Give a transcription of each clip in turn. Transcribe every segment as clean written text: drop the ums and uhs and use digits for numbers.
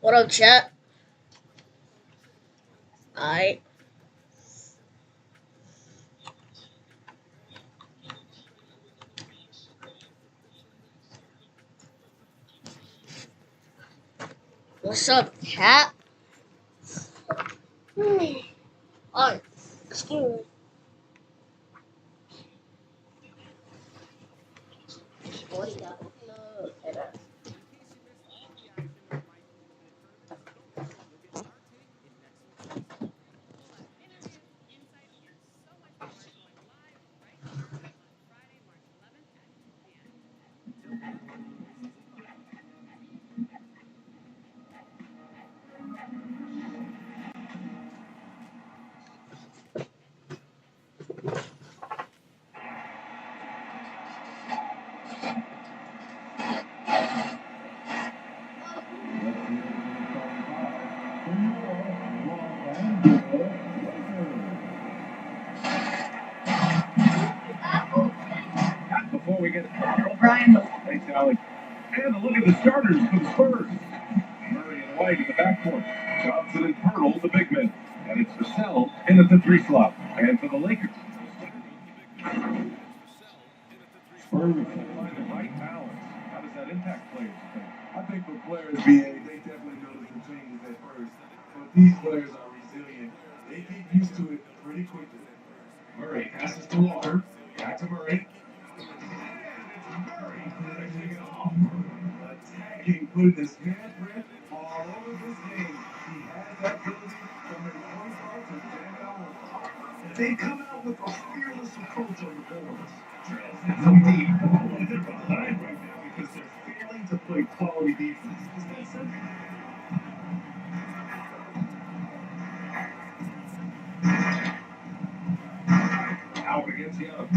What up, chat? Alright. What's up, cat? Oh, excuse me. What do you got? Before we get Brian, thanks, Alex. And a look at the starters for the Spurs. Murray and White in the backcourt. Johnson and Pirtle, the big men. And it's Vassell in at the 3 slot. And for the Lakers, Spurs can find the right balance. How does that impact players, you think? I think for players, BA, they definitely notice the changes at first. But these players are resilient. They get used to it pretty quickly. Murray passes to Walker. Back to Murray. Murray finishing it off. Attacking, putting his handprint all over this game. He has that ability from his point guard to stand out. They come out with a fearless approach on the boards. Drills it so deep. Well, they're behind right now because they're failing to play quality defense. Is that simple? Howard against Young.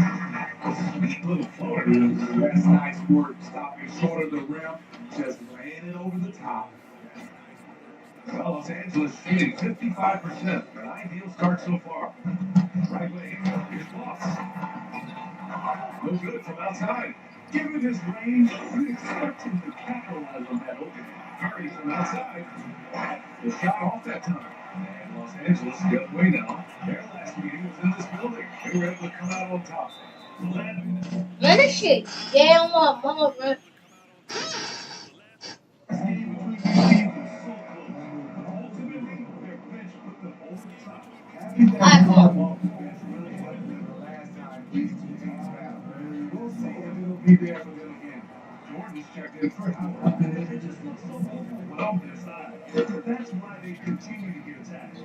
A sweet little floater. That's nice work, stopping short of the rim, just laying it over the top. Well, Los Angeles shooting 55%. An ideal start so far. Right wing. Here's Moss. No good from outside. Given his range, you expect him to capitalize on that opening. Curry from outside. The shot off that time. And Los Angeles the other way now. Their last meeting was in this building. They were able to come out on top. Man, this shit damn what, mama, bro. Alright, come on. Jordan's checked in for Howard. It just looks so overwhelmed on their side. That's why they continue to get attacked.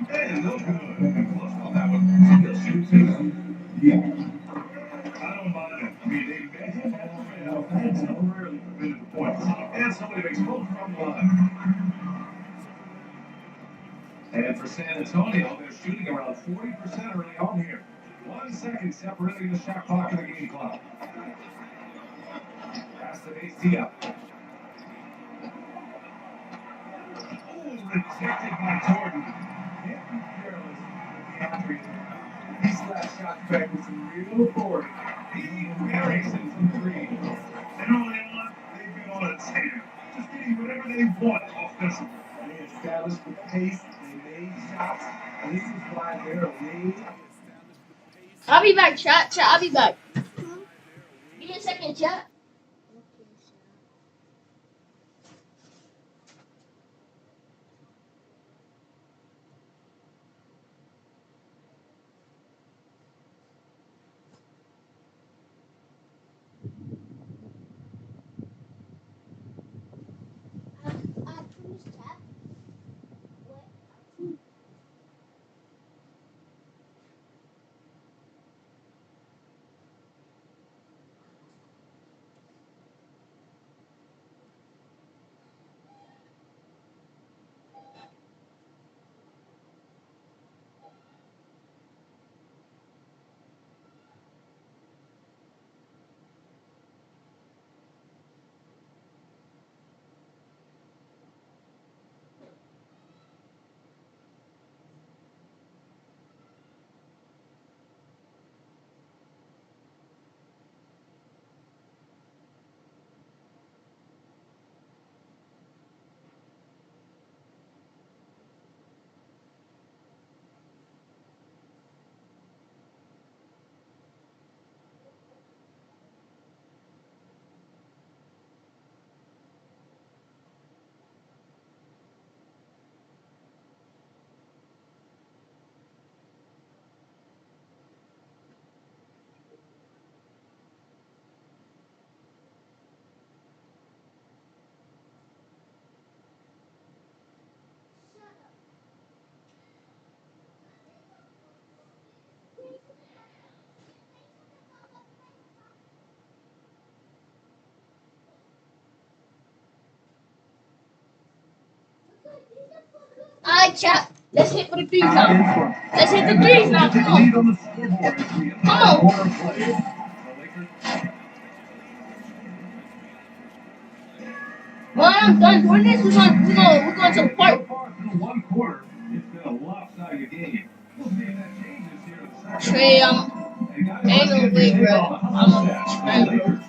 And no good. Close on that one. He'll shoot too. Yeah. I don't mind it. I mean, they had to fail. And temporarily prevented the points. And somebody makes both from the line. And for San Antonio, they're shooting around 40% early on here. 1 second separating the shot clock and the game clock. Pass to ACL. Oh, rejected by Jordan. Can't be careless with the Andrews. These last shots back with some real authority. He buries it from 3. And all they want, they've been on a tear. Just getting whatever they want offensively. They established the pace, they made shots, and this is why they're way. I'll be back, chat. I'll be back. Give me a second, chat. Alright, chat. Let's hit for the threes Out now. in front. Let's hit the And threes the now. Celtics Come take the lead on. on the scoreboard as we enter Come the on. quarter play. The Lakers Well, I'm done doing this. We're going to the park. so far through one quarter, it's been a lopsided game. We'll see if that changes here in the second. Trey, And guys, ain't no let's way, get bro. on the I'm hustle a set. The Trey. Lakers,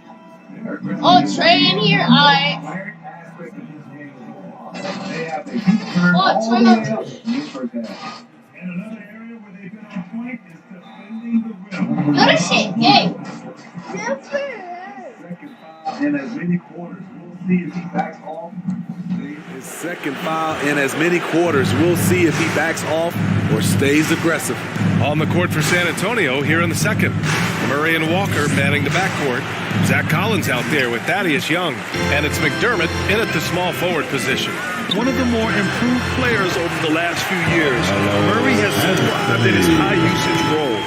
they're aggressive Oh, in Trey in here? Alright. Iron aspect of his game is overall. They have a deep turn Oh, all turn the up. way up in the first half. And another area where they've been on point is defending the rim. No, that shit gay. Second foul in as many quarters. We'll see if he backs off. His second foul in as many quarters. We'll see if he backs off or stays aggressive. On the court for San Antonio here in the second. Murray and Walker manning the backcourt. Zach Collins out there with Thaddeus Young. And it's McDermott in at the small forward position. One of the more improved players over the last few years. Murray has thrived in his high usage role.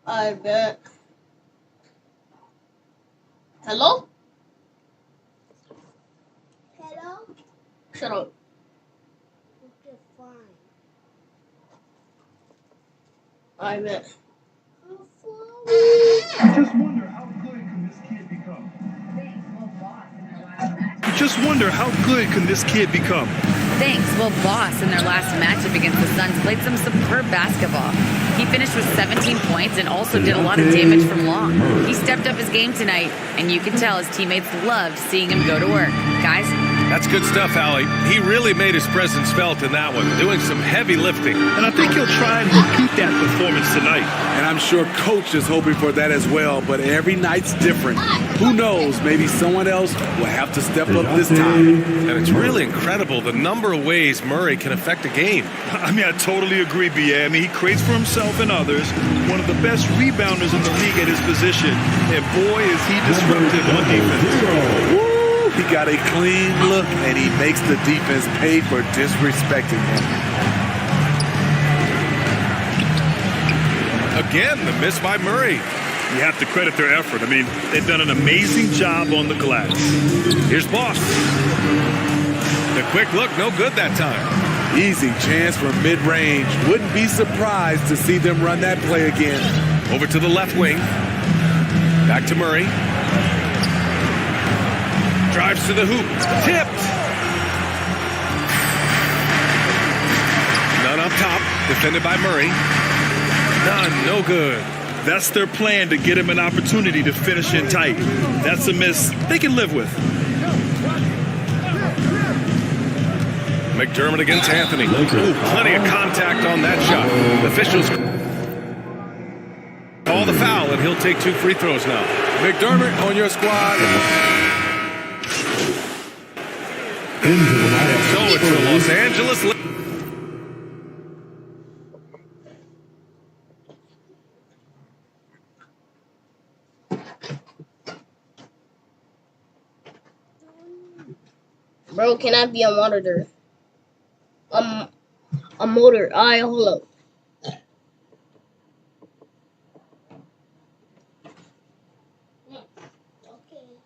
I bet. Hello? Hello? Shut up. Okay, fine. I bet. I just wonder how good can this kid become? Just wonder how good can this kid become? Thanks. Well, Boss in their last matchup against the Suns played some superb basketball. He finished with 17 points and also did a lot of damage from long. He stepped up his game tonight, and you can tell his teammates loved seeing him go to work. Guys, That's good stuff, Allie. He really made his presence felt in that one, doing some heavy lifting. And I think he'll try and repeat that performance tonight. And I'm sure coach is hoping for that as well, but every night's different. Who knows, maybe someone else will have to step up this time. And it's really incredible the number of ways Murray can affect a game. I mean, I totally agree, B.A. I mean, he creates for himself and others. One of the best rebounders in the league at his position. And boy, is he disruptive on defense. Woo! He got a clean look, and he makes the defense pay for disrespecting him. Again, the miss by Murray. You have to credit their effort. I mean, they've done an amazing job on the glass. Here's Boss. The quick look, no good that time. Easy chance from mid-range. Wouldn't be surprised to see them run that play again. Over to the left wing. Back to Murray. Drives to the hoop. Tipped. None up top. Defended by Murray. None. No good. That's their plan, to get him an opportunity to finish in tight. That's a miss they can live with. McDermott against Anthony. Ooh, plenty of contact on that shot. The officials call the foul, and he'll take 2 free throws now. McDermott on your squad. So it's the Los Angeles Lakers. Bro, can I be a monitor? A motor. Alright, hold up. Okay.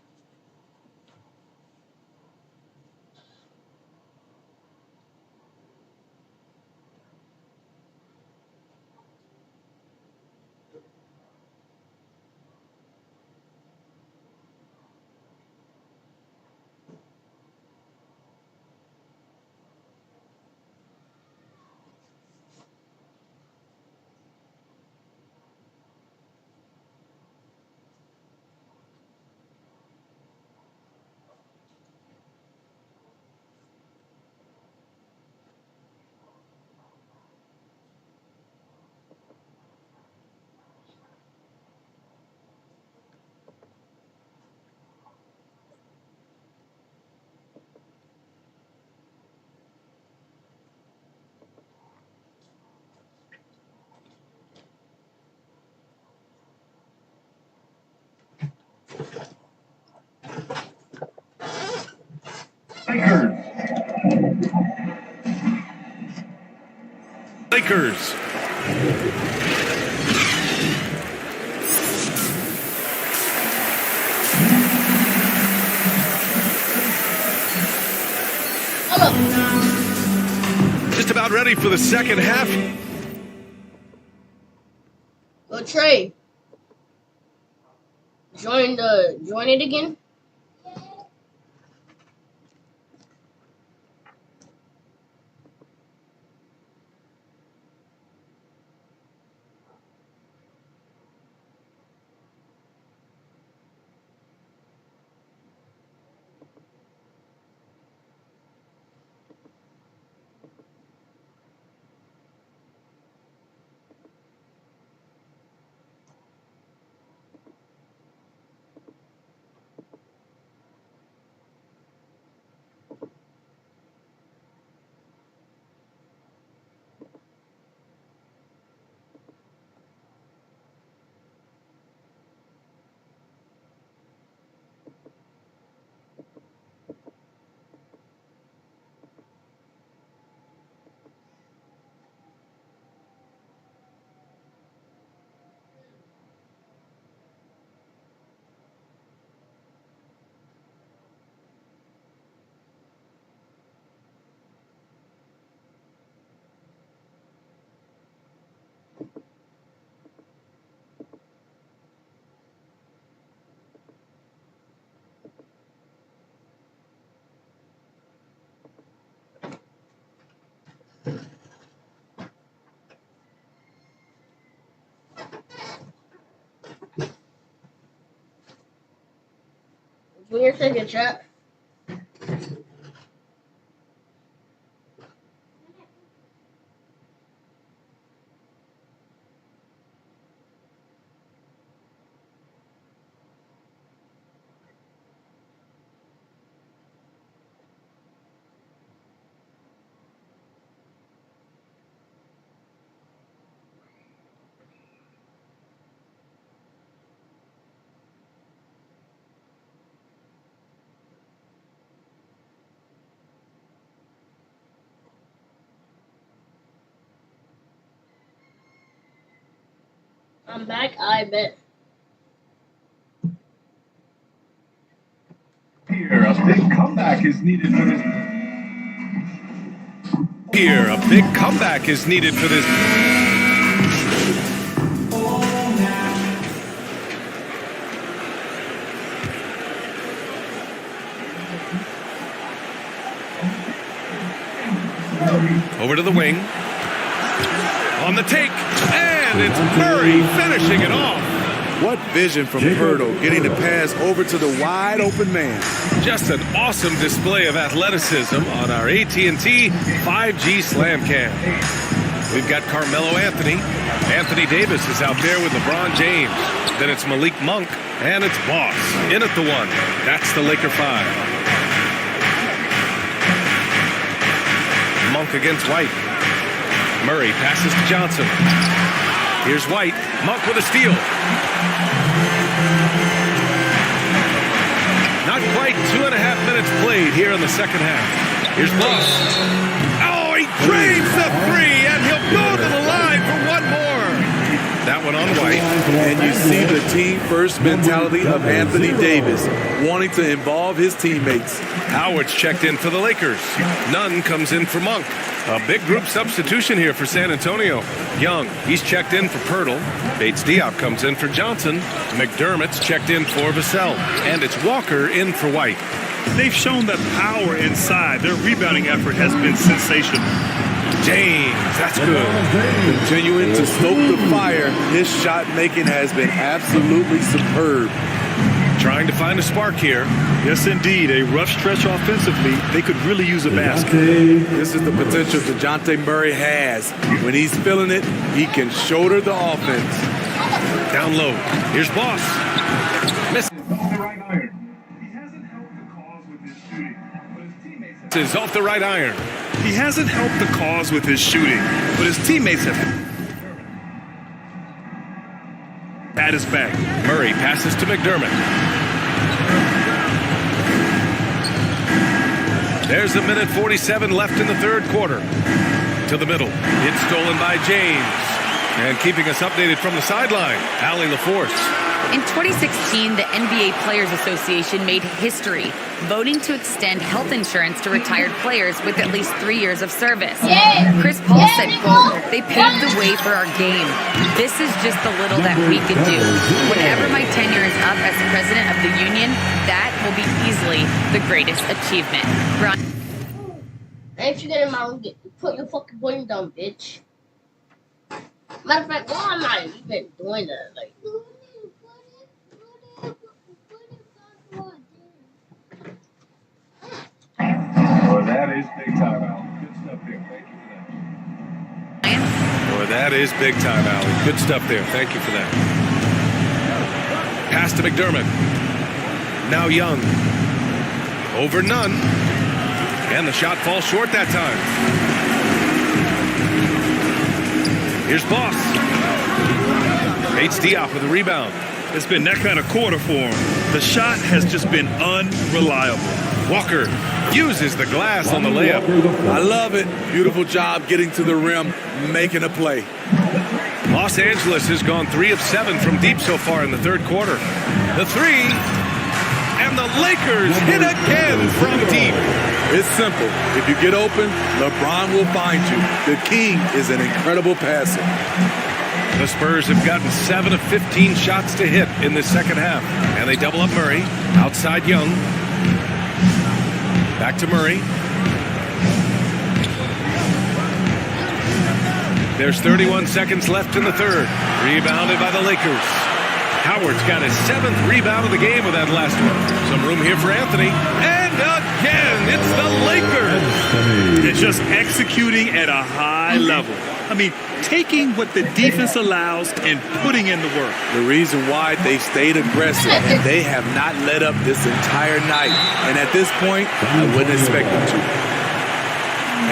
Lakers. Just about ready for the second half. Go Trey. Join it again. Junior second chat. I'm back, I bet. Here, a big comeback is needed for this. Here, a big comeback is needed for this. Over to the wing. On the take. And it's Murray finishing it off. What vision from Pirtle, getting the pass over to the wide open man. Just an awesome display of athleticism on our AT&T 5G Slam Cam. We've got Carmelo Anthony. Anthony Davis is out there with LeBron James. Then it's Malik Monk, and it's Boss in at the one. That's the Laker 5. Monk against White. Murray passes to Johnson. Here's White. Monk with a steal. Not quite 2.5 minutes played here in the second half. Here's Boss. Oh, he drains the three, and he'll go to the line for one more. That one on White. And you see the team-first mentality of Anthony Davis, wanting to involve his teammates. Howard's checked in for the Lakers. Nunn comes in for Monk. A big group substitution here for San Antonio. Young, he's checked in for Pirtle. Bates Diop comes in for Johnson. McDermott's checked in for Vassell. And it's Walker in for White. They've shown that power inside. Their rebounding effort has been sensational. James, that's good. Continuing to stoke the fire, his shot making has been absolutely superb. Trying to find a spark here. Yes, indeed. A rough stretch offensively. They could really use a basket. This is the potential DeJounte Murray has. When he's feeling it, he can shoulder the offense. Down low. Here's Boss. Miss. Off the right iron. He hasn't helped the cause with his shooting, but his teammates have. Is off the right iron. He hasn't helped the cause with his shooting, but his teammates have at his back. Murray passes to McDermott. There's a minute 47 left in the third quarter. To the middle. It's stolen by James. And keeping us updated from the sideline, Allie LaForce. In 2016, the NBA Players Association made history, voting to extend health insurance to retired players with at least 3 years of service. Yeah. Chris Paul Yeah, said, Nicole. quote, "They paved the way for our game. This is just the little that we could do. Whenever my tenure is up as president of the union, that will be easily the greatest achievement." Brian. And if you get in my room, put your fucking volume down, bitch. Matter of fact, why am I even doing that? Like, Well, that is big time, Al. Good stuff there. Thank you for that. Boy, that is big time, Allie. Good stuff there. Thank you for that. Pass to McDermott. Now Young. Over Nunn. And the shot falls short that time. Here's Boss. Bates Diop with a rebound. It's been that kind of quarter for him. The shot has just been unreliable. Walker uses the glass on the layup. I love it. Beautiful job getting to the rim, making a play. Los Angeles has gone 3 of 7 from deep so far in the third quarter. The three, and the Lakers hit again from deep. It's simple. If you get open, LeBron will find you. The king is an incredible passer. The Spurs have gotten 7 of 15 shots to hit in this second half. And they double up Murray. Outside Young. Back to Murray. There's 31 seconds left in the third. Rebounded by the Lakers. Howard's got his 7th rebound of the game with that last one. Some room here for Anthony. And again, it's the Lakers. It's just executing at a high level. I mean, taking what the defense allows and putting in the work. The reason why they stayed aggressive and they have not let up this entire night. And at this point, I wouldn't expect them to.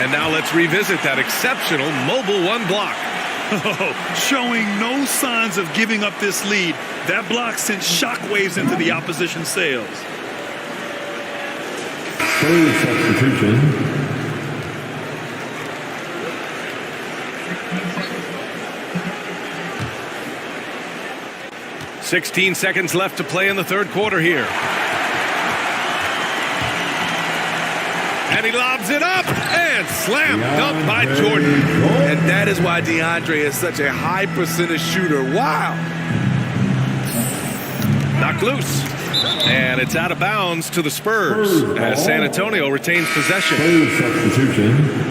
And now let's revisit that exceptional mobile one block. Showing no signs of giving up this lead. That block sent shockwaves into the opposition sails. Substitution. 16 seconds left to play in the third quarter here. And he lobs it up and slam dunk by Jordan. And that is why DeAndre is such a high percentage shooter. Wow. Knocked loose. And it's out of bounds to the Spurs as San Antonio retains possession. Substitution.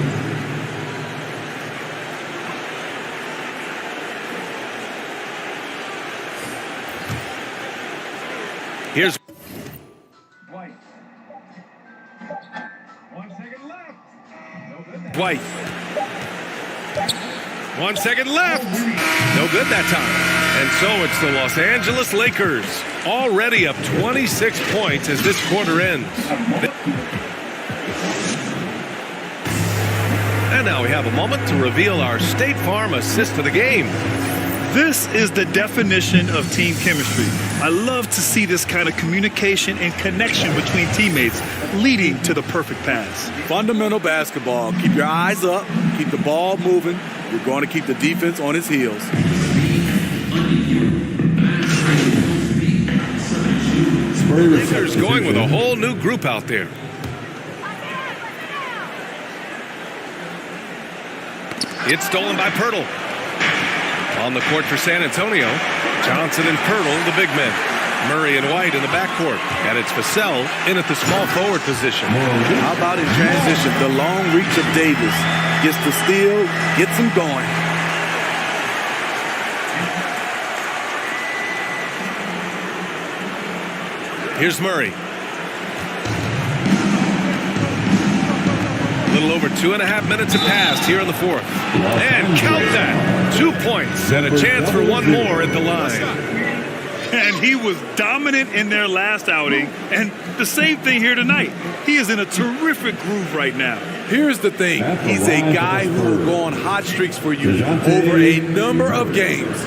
Here's White. 1 second left. No good. White. 1 second left. No good that time. And so it's the Los Angeles Lakers already up 26 points as this quarter ends. And now we have a moment to reveal our State Farm assist of the game. This is the definition of team chemistry. I love to see this kind of communication and connection between teammates leading to the perfect pass. Fundamental basketball. Keep your eyes up. Keep the ball moving. You're going to keep the defense on its heels. Lakers going with a whole new group out there. It's stolen by Pirtle. On the court for San Antonio, Johnson and Pirtle, the big men. Murray and White in the backcourt. And it's Vassell in at the small forward position. How about in transition? The long reach of Davis gets the steal, gets him going. Here's Murray. A little over 2.5 minutes have passed here in the fourth. And count that. 2 points and a chance for one more at the line. And he was dominant in their last outing. And the same thing here tonight. He is in a terrific groove right now. Here's the thing. He's a guy who will go on hot streaks for you over a number of games.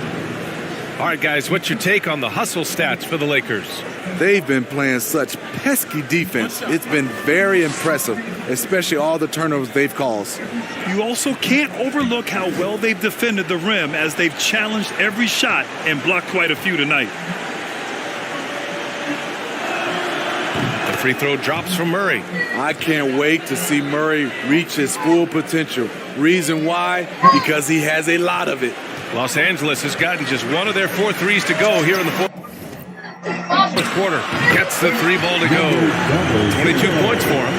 All right, guys, what's your take on the hustle stats for the Lakers? They've been playing such pesky defense. It's been very impressive, especially all the turnovers they've caused. You also can't overlook how well they've defended the rim as they've challenged every shot and blocked quite a few tonight. The free throw drops from Murray. I can't wait to see Murray reach his full potential. Reason why? Because he has a lot of it. Los Angeles has gotten just one of their 4 threes to go here in the fourth quarter. Gets the 3 ball to go. 22 points for him.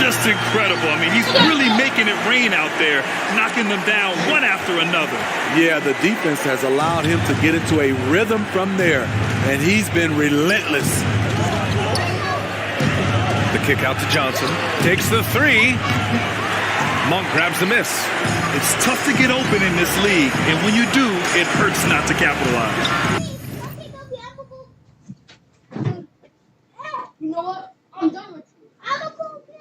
Just incredible. I mean, he's really making it rain out there, knocking them down one after another. Yeah, the defense has allowed him to get into a rhythm from there, and he's been relentless. The kick out to Johnson. Takes the 3. Monk grabs the miss. It's tough to get open in this league, and when you do, it hurts not to capitalize. You know what? I'm done with you. I'm a cool kid.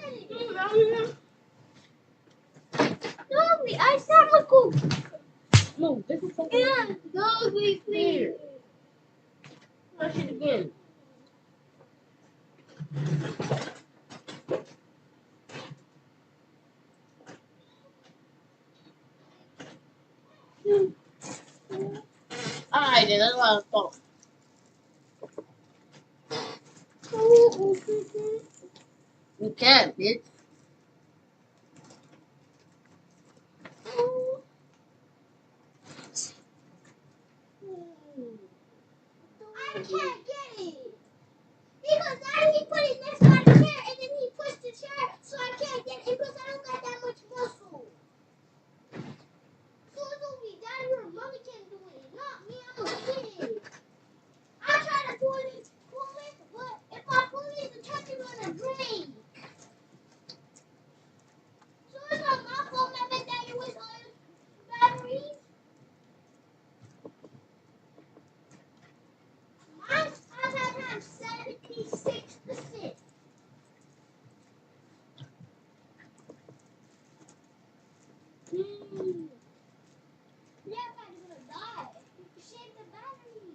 No, I said I'm a cool. No, this is so Yeah, no, we clear. Touch it again. Alright, then that's what I thought. You can't, bitch. I can't get it. Because now he put it next to my chair and then he pushed the chair so I can't get it because I don't got that much muscle. So it's only daddy or mommy can do it, not me. I'm a kid. I try to pull it, but if I pull it, the touch is gonna break. So it's not my fault that my daddy was on batteries. I have 76%. Yeah, I'm gonna die. Shave the battery.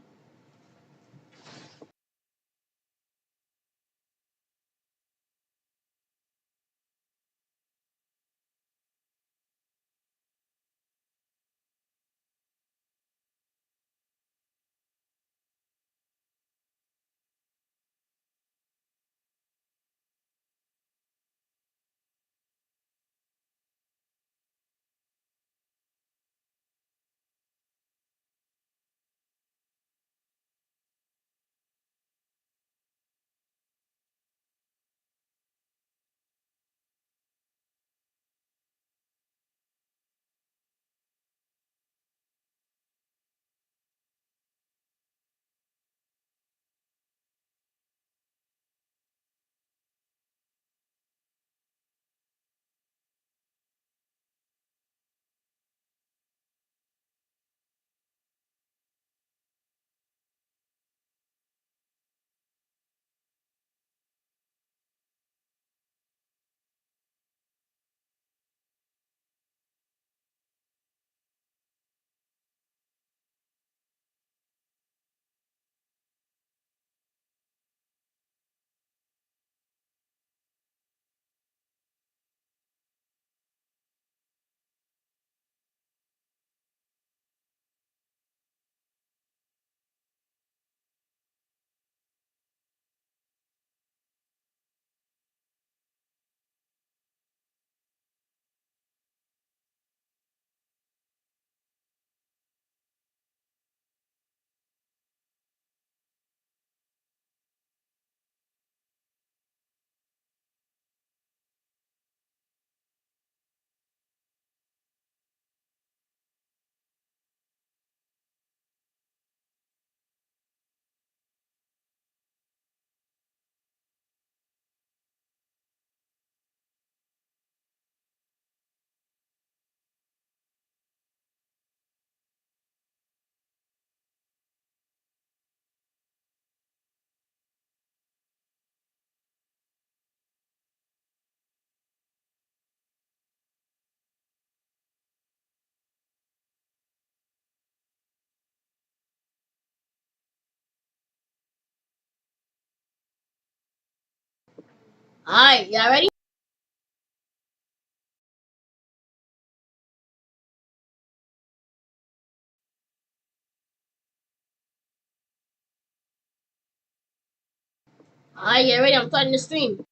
Alright, y'all ready? Alright, y'all ready? I'm starting the stream.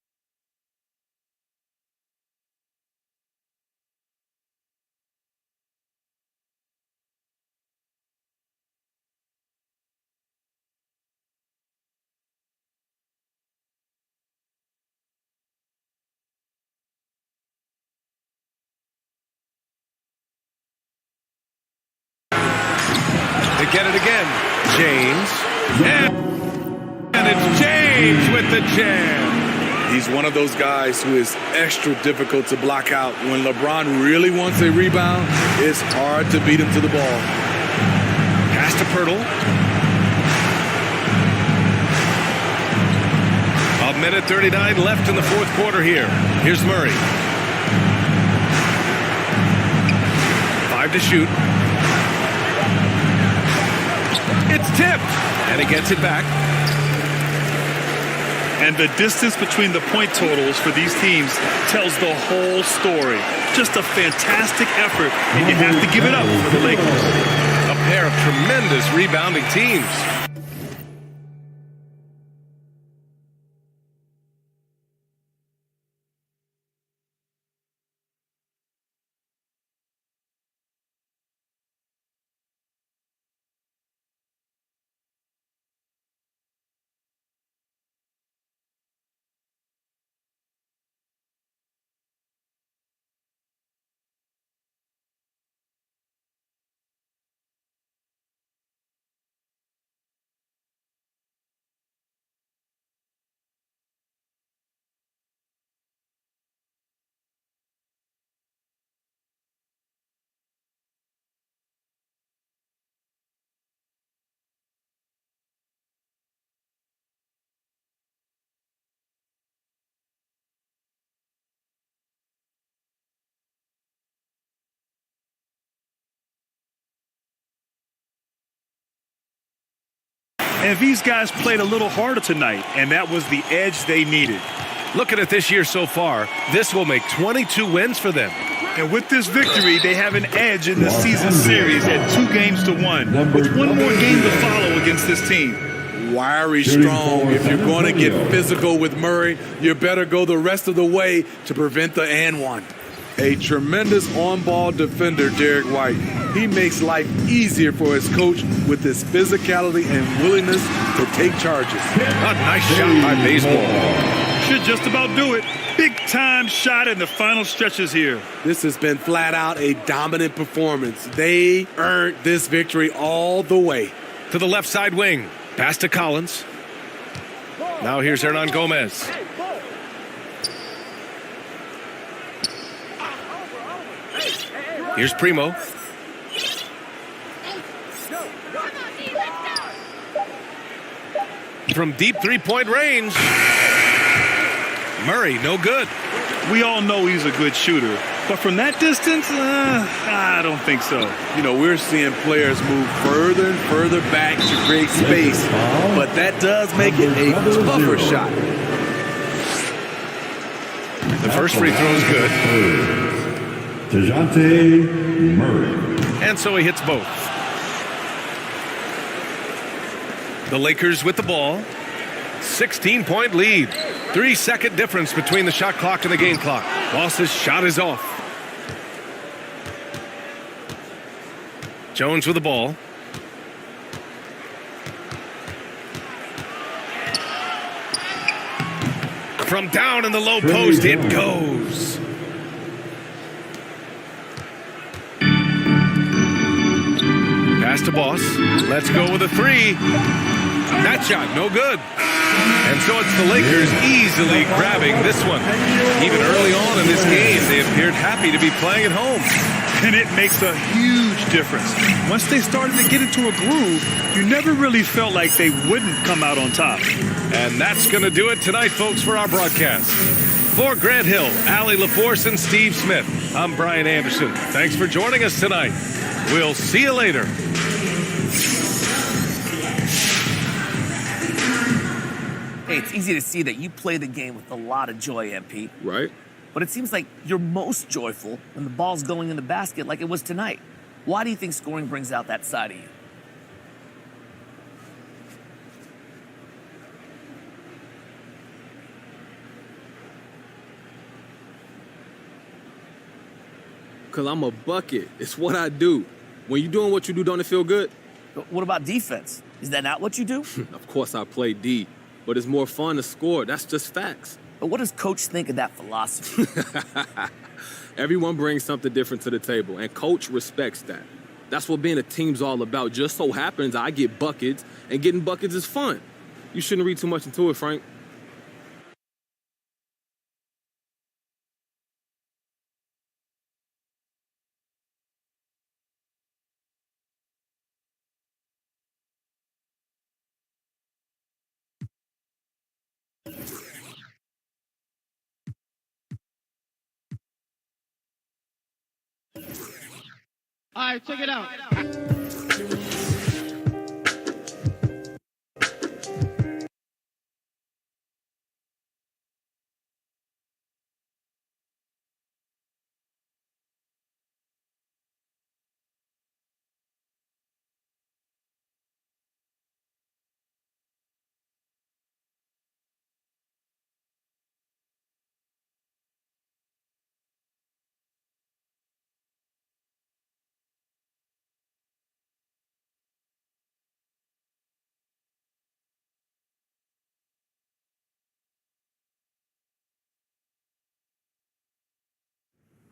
They get it again. James. And it's James with the jam. He's one of those guys who is extra difficult to block out. When LeBron really wants a rebound, it's hard to beat him to the ball. Pass to Pirtle. A minute 39 left in the fourth quarter here. Here's Murray. 5 to shoot. It's tipped, and he gets it back. And the distance between the point totals for these teams tells the whole story. Just a fantastic effort, and you have to give it up for the Lakers. A pair of tremendous rebounding teams. And these guys played a little harder tonight, and that was the edge they needed. Looking at this year so far, this will make 22 wins for them. And with this victory, they have an edge in the season series at 2-1, with one more game to follow against this team. Wiry strong. If you're going to get physical with Murray, you better go the rest of the way to prevent the and one. A tremendous on-ball defender, Derek White. He makes life easier for his coach with his physicality and willingness to take charges. A nice shot by baseball. Should just about do it. Big-time shot in the final stretches here. This has been flat out a dominant performance. They earned this victory all the way. To the left side wing. Pass to Collins. Now here's Hernan Gomez. Here's Primo. From deep three-point range. Murray, no good. We all know he's a good shooter, but from that distance, I don't think so. You know, we're seeing players move further and further back to create space, but that does make it a tougher shot. The first free throw is good. DeJounte Murray. And so he hits both. The Lakers with the ball. 16-point lead. 3-second difference between the shot clock and the game clock. Moss's shot is off. Jones with the ball. From down in the low post, it goes. Pass to Boss. Let's go with a three. That shot, no good. And so it's the Lakers easily grabbing this one. Even early on in this game, they appeared happy to be playing at home. And it makes a huge difference. Once they started to get into a groove, you never really felt like they wouldn't come out on top. And that's going to do it tonight, folks, for our broadcast. For Grant Hill, Allie LaForce, and Steve Smith, I'm Brian Anderson. Thanks for joining us tonight. We'll see you later. Hey, it's easy to see that you play the game with a lot of joy, MP. Right? But it seems like you're most joyful when the ball's going in the basket like it was tonight. Why do you think scoring brings out that side of you? Because I'm a bucket. It's what I do. When you're doing what you do, don't it feel good? But what about defense? Is that not what you do? Of course I play D, but it's more fun to score. That's just facts. But what does Coach think of that philosophy? Everyone brings something different to the table, and Coach respects that. That's what being a team's all about. Just so happens I get buckets, and getting buckets is fun. You shouldn't read too much into it, Frank. All right, check it out.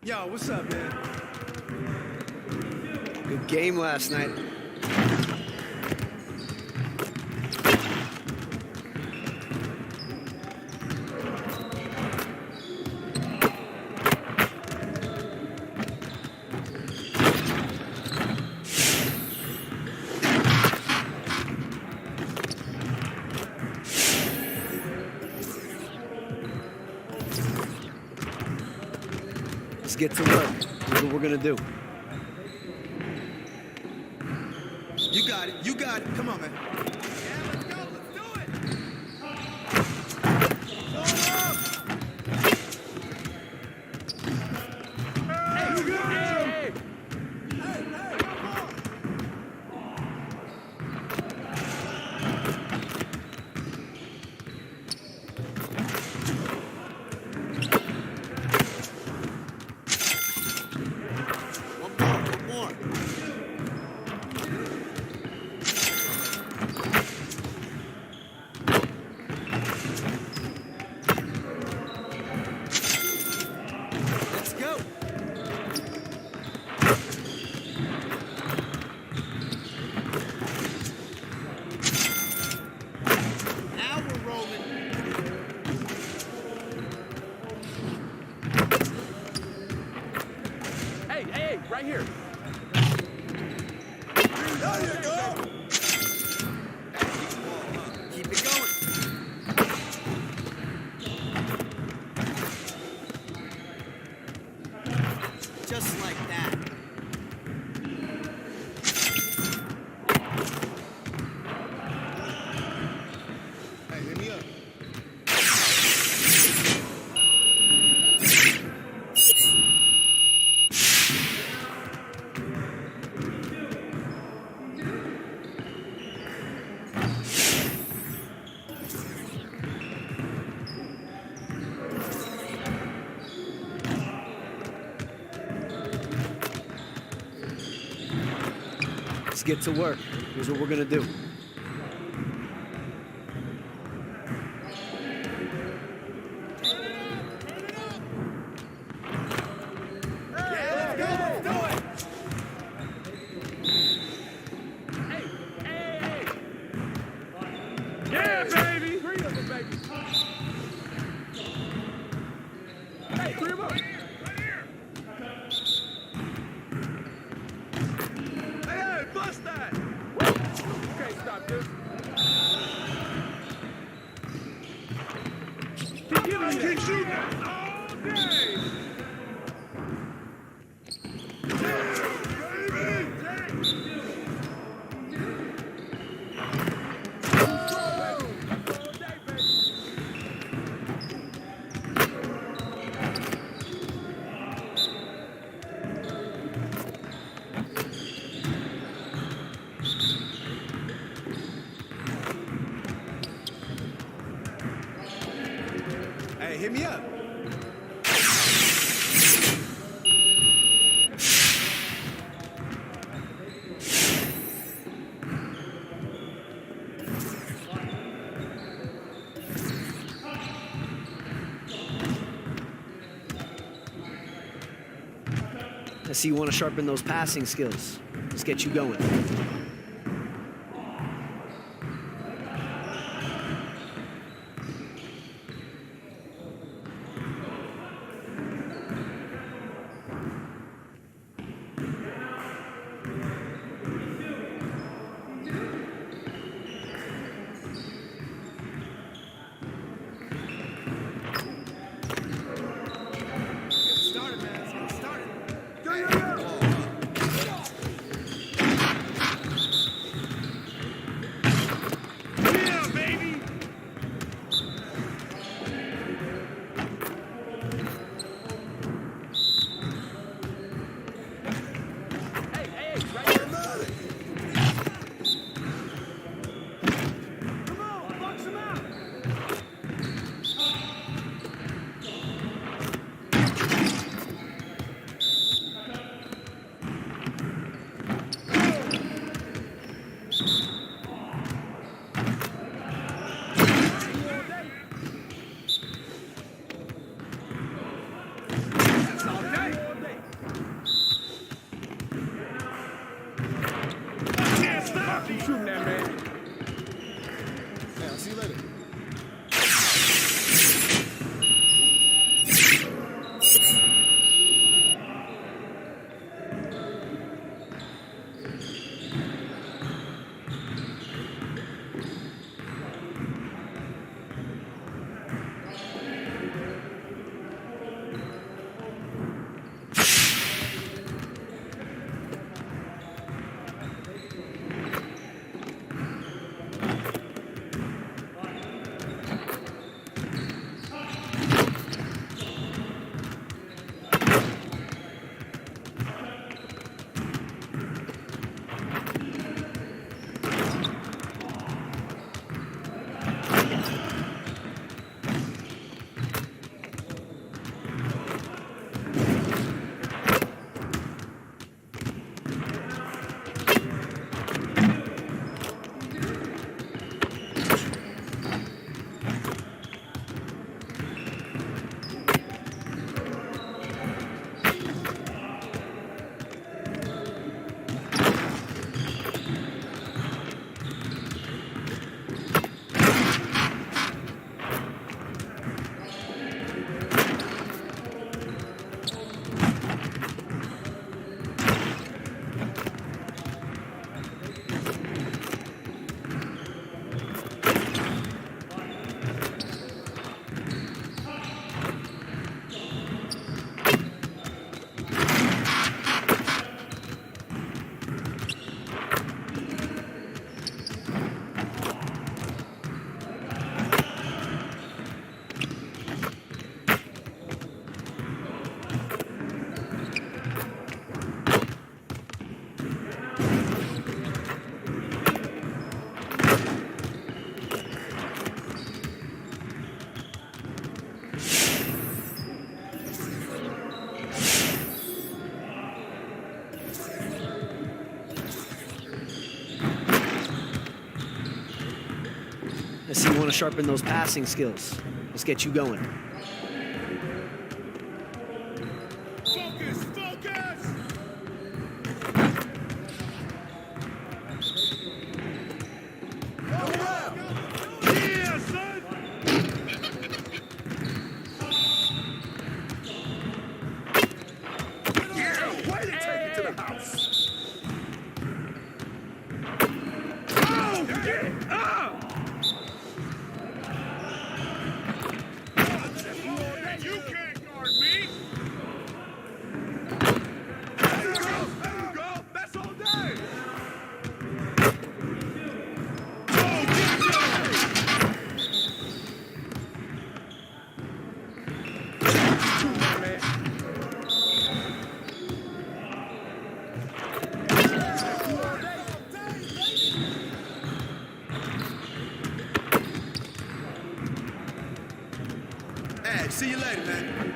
Yo, what's up, man? Good game last night. Let's get to work. Here's what we're gonna do. You got it. You got it. Come on, man. Yeah, let's go. Let's do it. Right here. There you go. Keep it going. Just like that. Hey, hit me up. Let's get to work. Here's what we're gonna do. Yeah, baby. Three of them, baby. Hey, three of them. Hey, bust that. Okay. Hey, hit me up. I see you want to sharpen those passing skills. Let's get you going. Shooting that man. Yeah, I'll see you later. I see you want to sharpen those passing skills. Let's get you going. Focus, focus! Yeah, son! Yeah, way to take it to the house! Oh, yeah! Ah! You can't guard me! There you go! That's all day! See you later, man.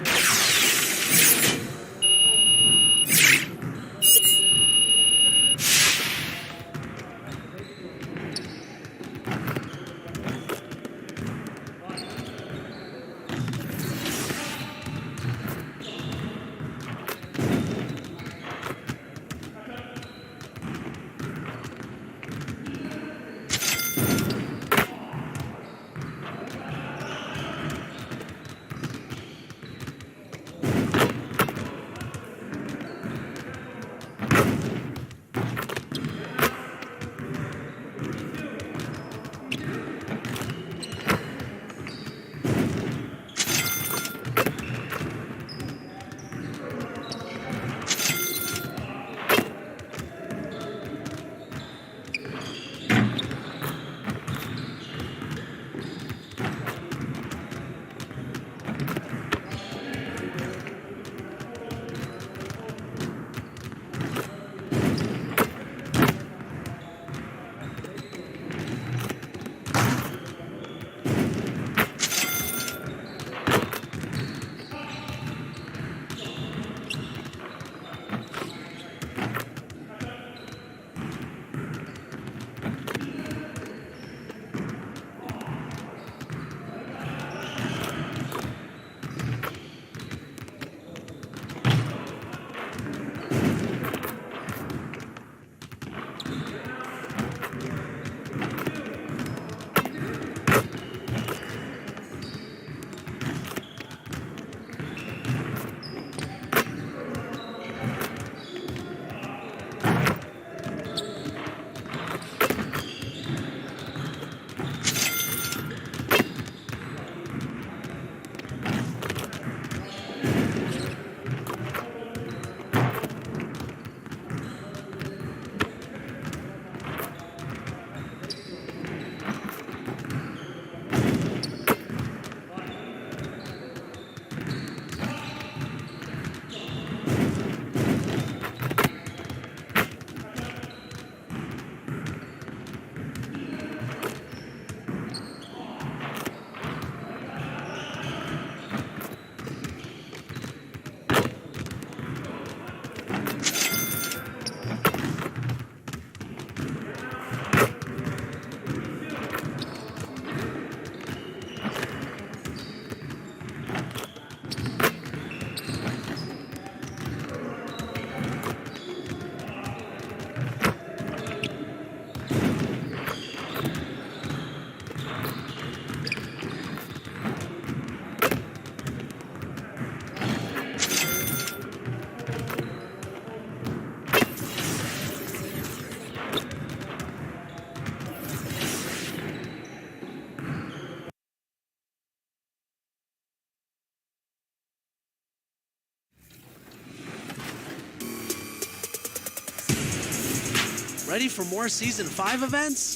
Ready for more Season 5 events?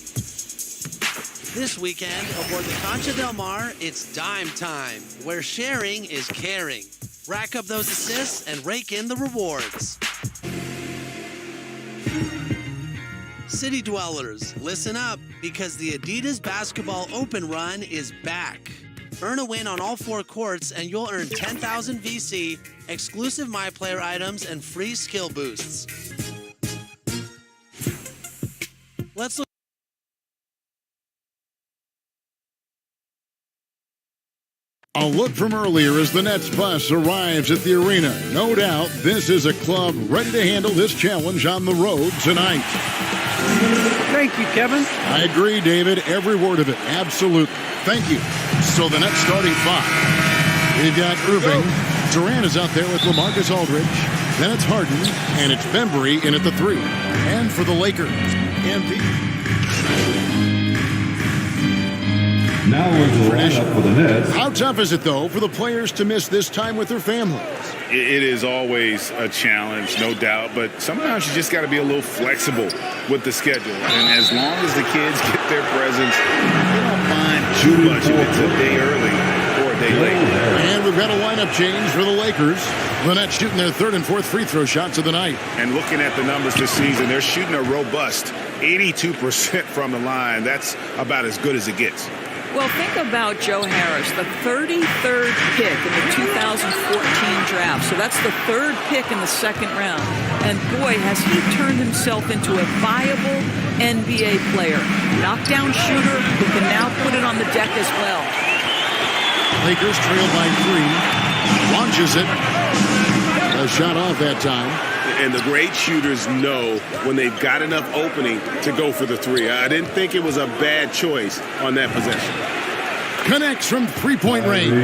This weekend, aboard the Concha Del Mar, it's dime time, where sharing is caring. Rack up those assists and rake in the rewards. City Dwellers, listen up, because the Adidas Basketball Open Run is back. Earn a win on all 4 courts and you'll earn 10,000 VC, exclusive MyPlayer items, and free skill boosts. Let's look. A look from earlier as the Nets bus arrives at the arena. No doubt this is a club ready to handle this challenge on the road tonight. Thank you, Kevin. I agree, David. Every word of it. Absolutely. Thank you. So the Nets starting 5. We've got Irving. Durant is out there with LaMarcus Aldridge. Then it's Harden, and it's Bembry in at the 3. And for the Lakers, Now we're the lineup for the Nets. How tough is it, though, for the players to miss this time with their families? It is always a challenge, no doubt, but sometimes you just got to be a little flexible with the schedule. And as long as the kids get their presents, they don't mind too much if it's a day early or a day late. And we've got a lineup change for the Lakers. The Nets shooting their 3rd and 4th free throw shots of the night. And looking at the numbers this season, they're shooting a robust 82% from the line. That's about as good as it gets. Well, think about Joe Harris, the 33rd pick in the 2014 draft. So that's the third pick in the second round. And boy, has he turned himself into a viable NBA player. Knockdown shooter who can now put it on the deck as well. Lakers trail by 3. Launches it. A shot off that time. And the great shooters know when they've got enough opening to go for the 3. I didn't think it was a bad choice on that possession. Connects from three-point range.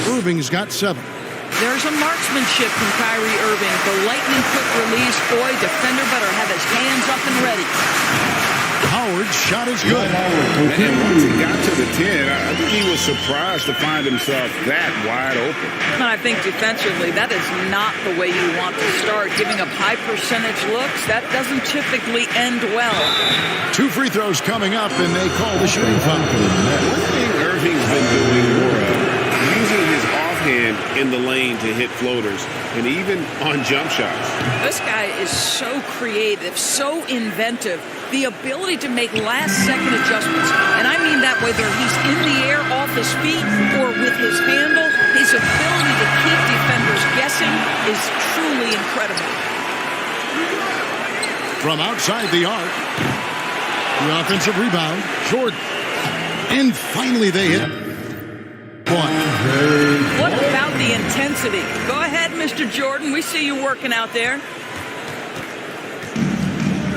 Irving's got 7. There's a marksmanship from Kyrie Irving. The lightning quick release. Boy, defender better have his hands up and ready. Howard's shot is good. And once he got to the 10, I think he was surprised to find himself that wide open. And I think defensively, that is not the way you want to start. Giving up high percentage looks, that doesn't typically end well. 2 free throws coming up, and they call the shooting foul. One thing Irving's been doing more of, using his offhand in the lane to hit floaters, and even on jump shots. This guy is so creative, so inventive. The ability to make last-second adjustments. And I mean that whether he's in the air off his feet or with his handle, his ability to keep defenders guessing is truly incredible. From outside the arc, the offensive rebound, Jordan. And finally they hit. One. What about the intensity? Go ahead, Mr. Jordan. We see you working out there.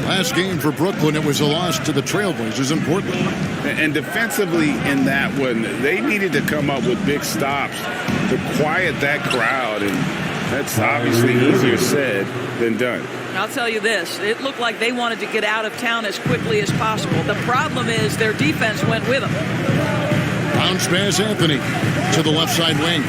Last game for Brooklyn, it was a loss to the Trailblazers in Portland. And defensively in that one, they needed to come up with big stops to quiet that crowd. And that's obviously easier said than done. I'll tell you this. It looked like they wanted to get out of town as quickly as possible. The problem is their defense went with them. Bounce pass Anthony to the left side wing.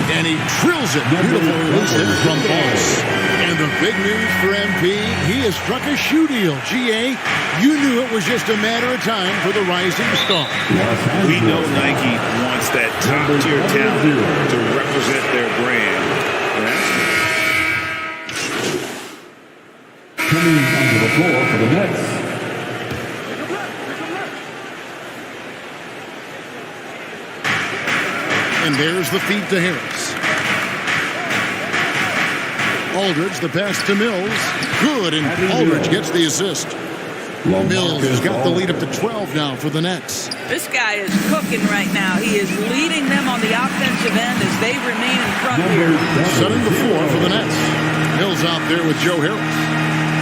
And he drills it. Beautiful release there from Boss. And the big news for MP, he has struck a shoe deal. GA, you knew it was just a matter of time for the rising star. We know Nike wants that top-tier talent to represent their brand. Coming onto the floor for the Nets. And there's the feed to Harris. Aldridge, the pass to Mills. Good, and Aldridge gets the assist. Mills has got the lead up to 12 now for the Nets. This guy is cooking right now. He is leading them on the offensive end as they remain in front here. Setting the floor for the Nets. Mills out there with Joe Harris.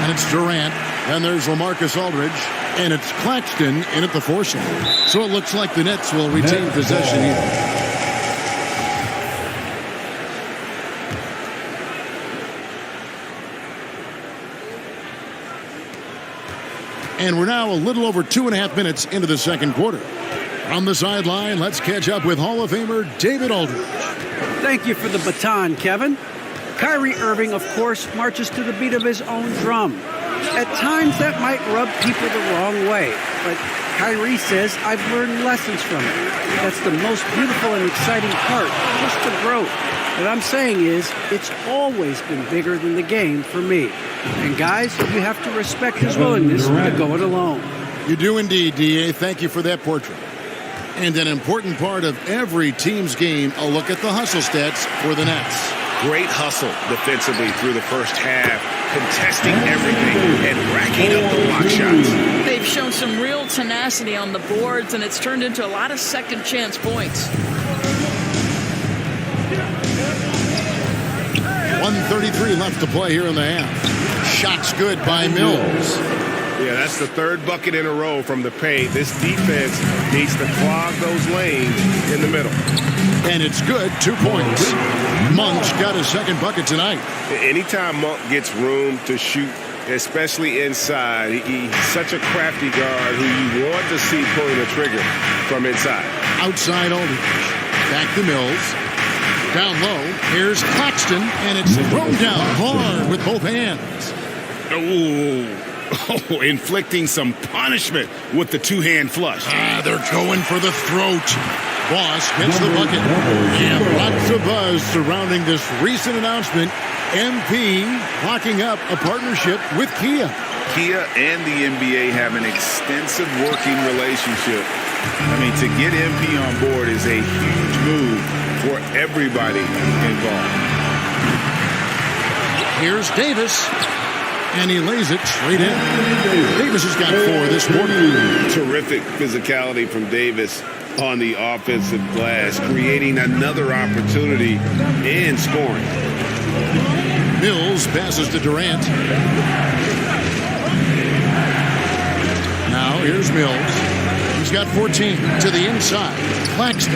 And it's Durant. And there's LaMarcus Aldridge. And it's Claxton in at the foursome. So it looks like the Nets will retain possession here. And we're now a little over 2.5 minutes into the second quarter. From the sideline, let's catch up with Hall of Famer David Aldridge. Thank you for the baton, Kevin. Kyrie Irving, of course, marches to the beat of his own drum. At times, that might rub people the wrong way. But Kyrie says, I've learned lessons from it. That's the most beautiful and exciting part, just the growth. What I'm saying is, it's always been bigger than the game for me. And guys, you have to respect his willingness to go it alone. You do indeed, D.A. Thank you for that portrait. And an important part of every team's game, a look at the hustle stats for the Nets. Great hustle defensively through the first half, contesting everything and racking up the block shots. They've shown some real tenacity on the boards, and it's turned into a lot of second chance points. 1:33 left to play here in the half. Shots good by Mills. Yeah, that's the third bucket in a row from the paint. This defense needs to clog those lanes in the middle. And it's good, 2 points. Monk's got his second bucket tonight. Anytime Monk gets room to shoot, especially inside, he's such a crafty guard who you want to see pulling the trigger from inside. Outside Aldridge. Back to Mills. Down low, here's Claxton, and it's thrown down hard with both hands. Oh, inflicting some punishment with the two-hand flush. They're going for the throat. Boss gets the bucket. And lots of buzz surrounding this recent announcement. MP locking up a partnership with Kia. Kia and the NBA have an extensive working relationship. I mean, to get MP on board is a huge move for everybody involved. Here's Davis, and he lays it straight in. Davis has got 4 this morning. Terrific physicality from Davis on the offensive glass, creating another opportunity and scoring. Mills passes to Durant. Now here's Mills. He's got 14 to the inside. Claxton.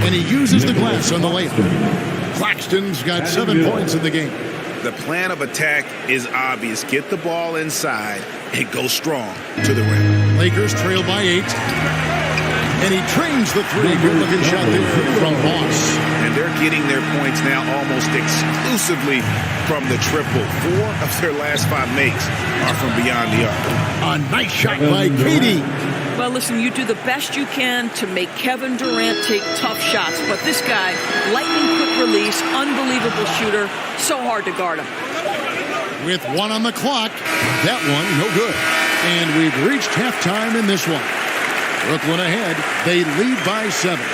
And he uses the glass on the layup. Claxton's got 7 points in the game. The plan of attack is obvious. Get the ball inside and go strong to the rim. Lakers trail by 8. And he trains the 3. Good-looking shot there from Moss. And they're getting their points now almost exclusively from the triple. 4 of their last 5 makes are from beyond the arc. A nice shot by Katie. Well, listen, you do the best you can to make Kevin Durant take tough shots. But this guy, lightning quick release, unbelievable shooter, so hard to guard him. With 1 on the clock, that one no good. And we've reached halftime in this one. Brooklyn ahead. They lead by 7.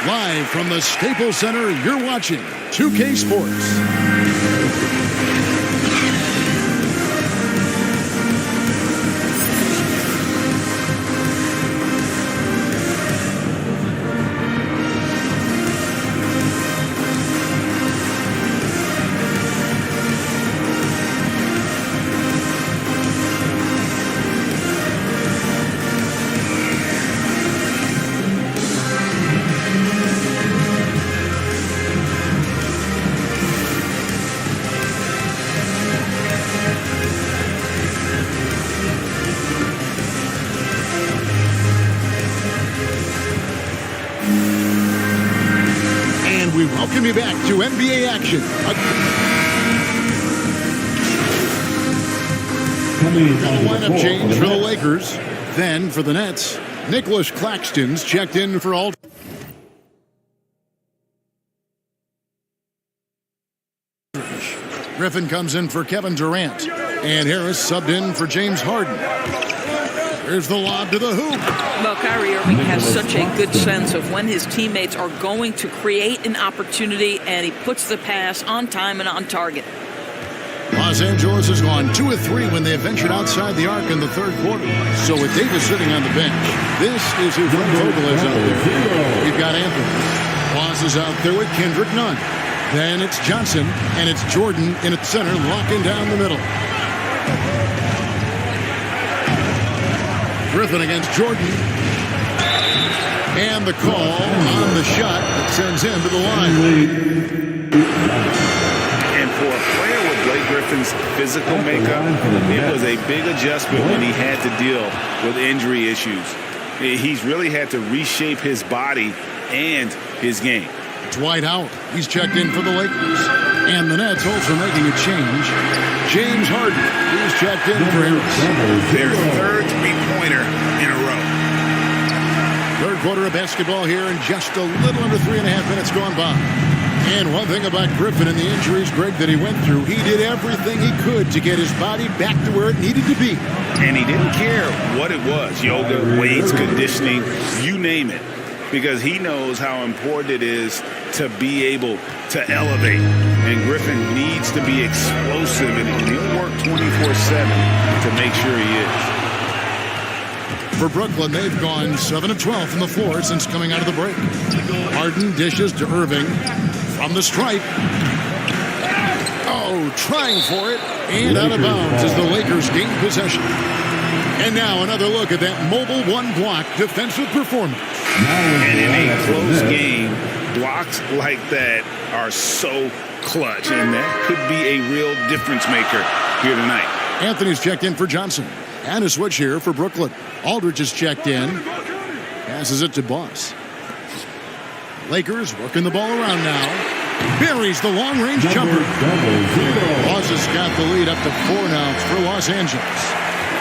Live from the Staples Center, you're watching 2K Sports. We welcome you back to NBA action. A lineup change for the Lakers. Then for the Nets, Nicholas Claxton's checked in for all. Griffin comes in for Kevin Durant. And Harris subbed in for James Harden. Here's the lob to the hoop. Well, Kyrie Irving has such a good sense of when his teammates are going to create an opportunity, and he puts the pass on time and on target. Los Angeles has gone 2 of 3 when they ventured outside the arc in the 3rd quarter. So with Davis sitting on the bench, this is who Frank Vogel is out there. We've got Anthony. Boss is out there with Kendrick Nunn. Then it's Johnson, and it's Jordan in at center, locking down the middle. Griffin against Jordan. And the call on the shot that sends him to the line. And for a player with Blake Griffin's physical makeup, it was a big adjustment when he had to deal with injury issues. He's really had to reshape his body and his game. Dwight Howard, he's checked in for the Lakers. And the Nets also making a change. James Harden, he's checked in for Harris. Their 3rd three-pointer in a row. 3rd quarter of basketball here, and just a little under 3.5 minutes gone by. And one thing about Griffin and the injuries, Greg, that he went through, he did everything he could to get his body back to where it needed to be. And he didn't care what it was, yoga, weights, conditioning, you name it. Because he knows how important it is to be able to elevate. And Griffin needs to be explosive, and he'll work 24/7 to make sure he is. For Brooklyn, they've gone 7 of 12 from the floor since coming out of the break. Harden dishes to Irving from the stripe. Oh, trying for it, and out of bounds as the Lakers gain possession. And now another look at that mobile one-block defensive performance. And in a close game, blocks like that are so clutch, and that could be a real difference maker here tonight. Anthony's checked in for Johnson. And a switch here for Brooklyn. Aldridge is checked in. Passes it to Boss. Lakers working the ball around now. Buries the long-range jumper. Boss has got the lead up to 4 now for Los Angeles.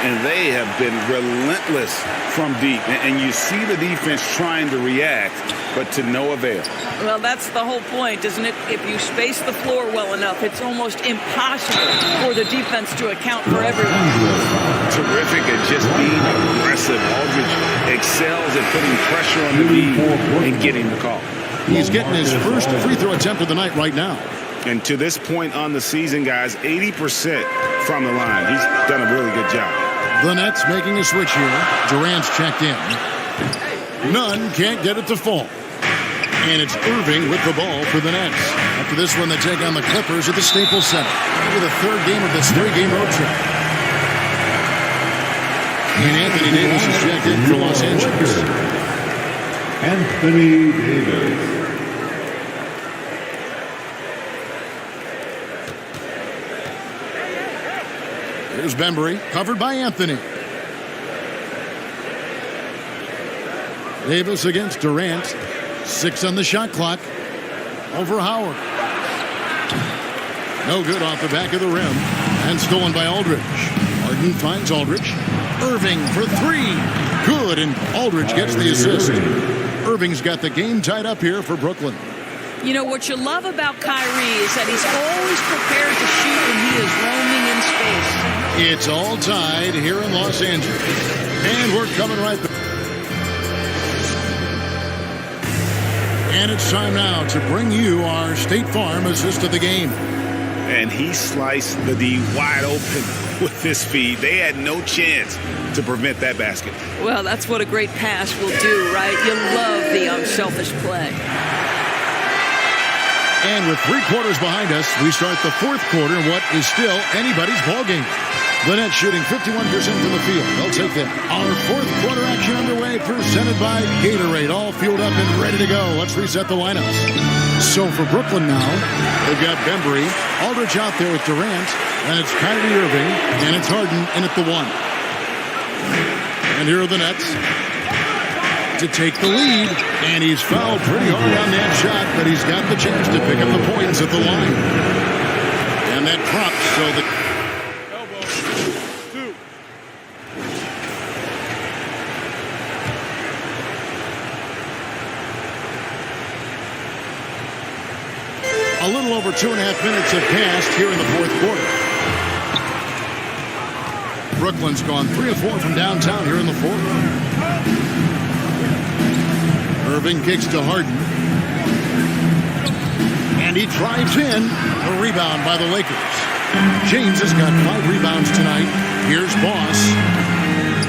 and they have been relentless from deep. And you see the defense trying to react, but to no avail. Well, that's the whole point, isn't it? If you space the floor well enough, it's almost impossible for the defense to account for everyone. Terrific at just being aggressive. Aldridge excels at putting pressure on the D and getting the call. He's getting his first free throw attempt of the night right now. And to this point on the season, guys, 80% from the line. He's done a really good job. The Nets making a switch here. Durant's checked in. Nunn can't get it to fall. And it's Irving with the ball for the Nets. After this one, they take on the Clippers at the Staples Center. With the third game of this three-game road trip. And Anthony Davis is checked in for Los Angeles. Anthony Davis. Here's Bembry, covered by Anthony. Davis against Durant. 6 on the shot clock. Over Howard. No good off the back of the rim. And stolen by Aldridge. Harden finds Aldridge. Irving for 3. Good, and Aldridge gets the assist. Irving's got the game tied up here for Brooklyn. You know, what you love about Kyrie is that he's always prepared to shoot when he is roaming in space. It's all tied here in Los Angeles. And we're coming right back. And it's time now to bring you our State Farm assist of the game. And he sliced the D wide open with this feed. They had no chance to prevent that basket. Well, that's what a great pass will do, right? You love the unselfish play. And with 3 quarters behind us, we start the fourth quarter in what is still anybody's ballgame. The Nets shooting 51% from the field. They'll take that. Our fourth quarter action underway, presented by Gatorade. All fueled up and ready to go. Let's reset the lineups. So for Brooklyn now, they've got Bembry, Aldridge out there with Durant, and it's Kyrie Irving, and it's Harden in at the 1. And here are the Nets to take the lead, and he's fouled pretty hard on that shot, but he's got the chance to pick up the points at the line. And that drops, so the a little over 2.5 minutes have passed here in the fourth quarter. Brooklyn's gone 3 of 4 from downtown here in the fourth. Irving kicks to Harden. And he drives in. A rebound by the Lakers. James has got 5 rebounds tonight. Here's Boss.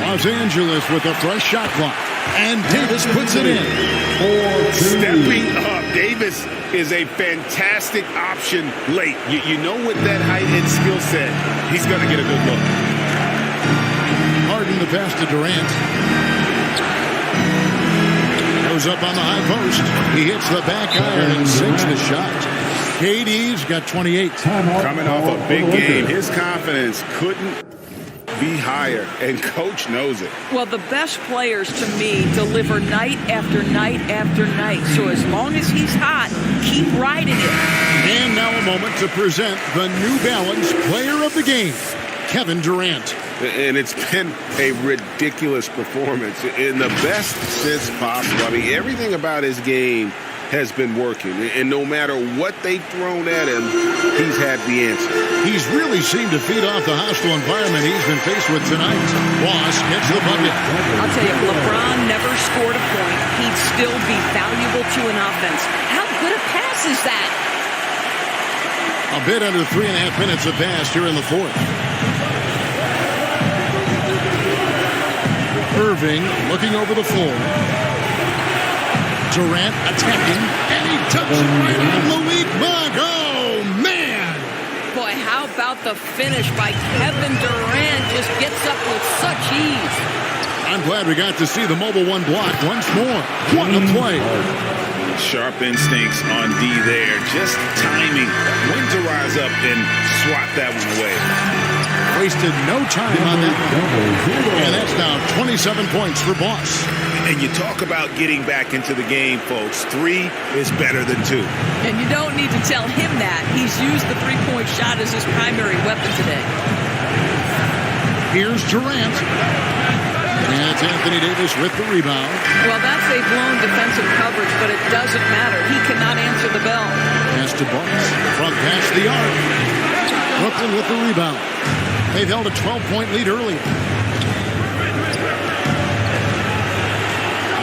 Los Angeles with a fresh shot clock. And Davis puts it in. Stepping up. Davis is a fantastic option late. You know, with that height and skill set, he's going to get a good look. Harden the pass to Durant. Goes up on the high post. He hits the back iron and sinks the shot. KD's got 28. Coming off a big game, his confidence couldn't be higher, and coach knows it. Well, the best players, to me, deliver night after night after night. So as long as he's hot, keep riding it. And now a moment to present the New Balance Player of the Game, Kevin Durant. And it's been a ridiculous performance in the best sense possible. I mean, everything about his game has been working. And no matter what they've thrown at him, he's had the answer. He's really seemed to feed off the hostile environment he's been faced with tonight. Ross gets the bucket. I'll tell you, if LeBron never scored a point, he'd still be valuable to an offense. How good a pass is that? A bit under 3.5 minutes have passed here in the fourth. Irving looking over the floor. Durant attacking, and he touches it right on Malik Monk. Oh, man! Boy, how about the finish by Kevin Durant? Just gets up with such ease. I'm glad we got to see the mobile 1 block once more. What a play. Sharp instincts on D there. Just timing when to rise up and swat that one away. Wasted no time on that. And that's now 27 points for Boss. And you talk about getting back into the game, folks. 3 is better than 2. And you don't need to tell him that. He's used the three-point shot as his primary weapon today. Here's Durant. And it's Anthony Davis with the rebound. Well, that's a blown defensive coverage, but it doesn't matter. He cannot answer the bell. Pass to Bucks. Front past the arc. Brooklyn with the rebound. They've held a 12-point lead early.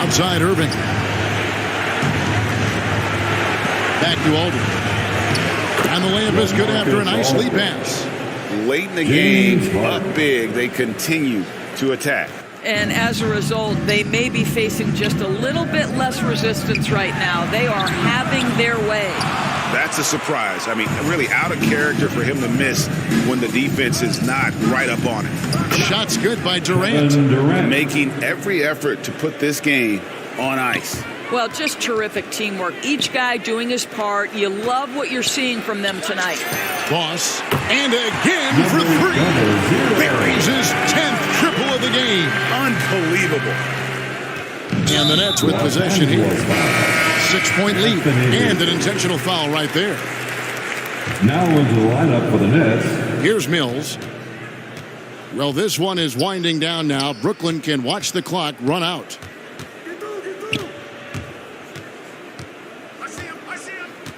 Outside Irving. Back to Aldridge. And the layup is good after a nice lead pass. Late in the game, up big, they continue to attack. And as a result, they may be facing just a little bit less resistance right now. They are having their way. That's a surprise. I mean, really out of character for him to miss when the defense is not right up on it. Shots good by Durant. Making every effort to put this game on ice. Well, just terrific teamwork. Each guy doing his part. You love what you're seeing from them tonight. Boss, and again for three. Buries his 10th triple of the game. Unbelievable. And the Nets with possession here. 6-point lead and an intentional foul right there. Now into the lineup for the Nets. Here's Mills. Well, this one is winding down now. Brooklyn can watch the clock run out.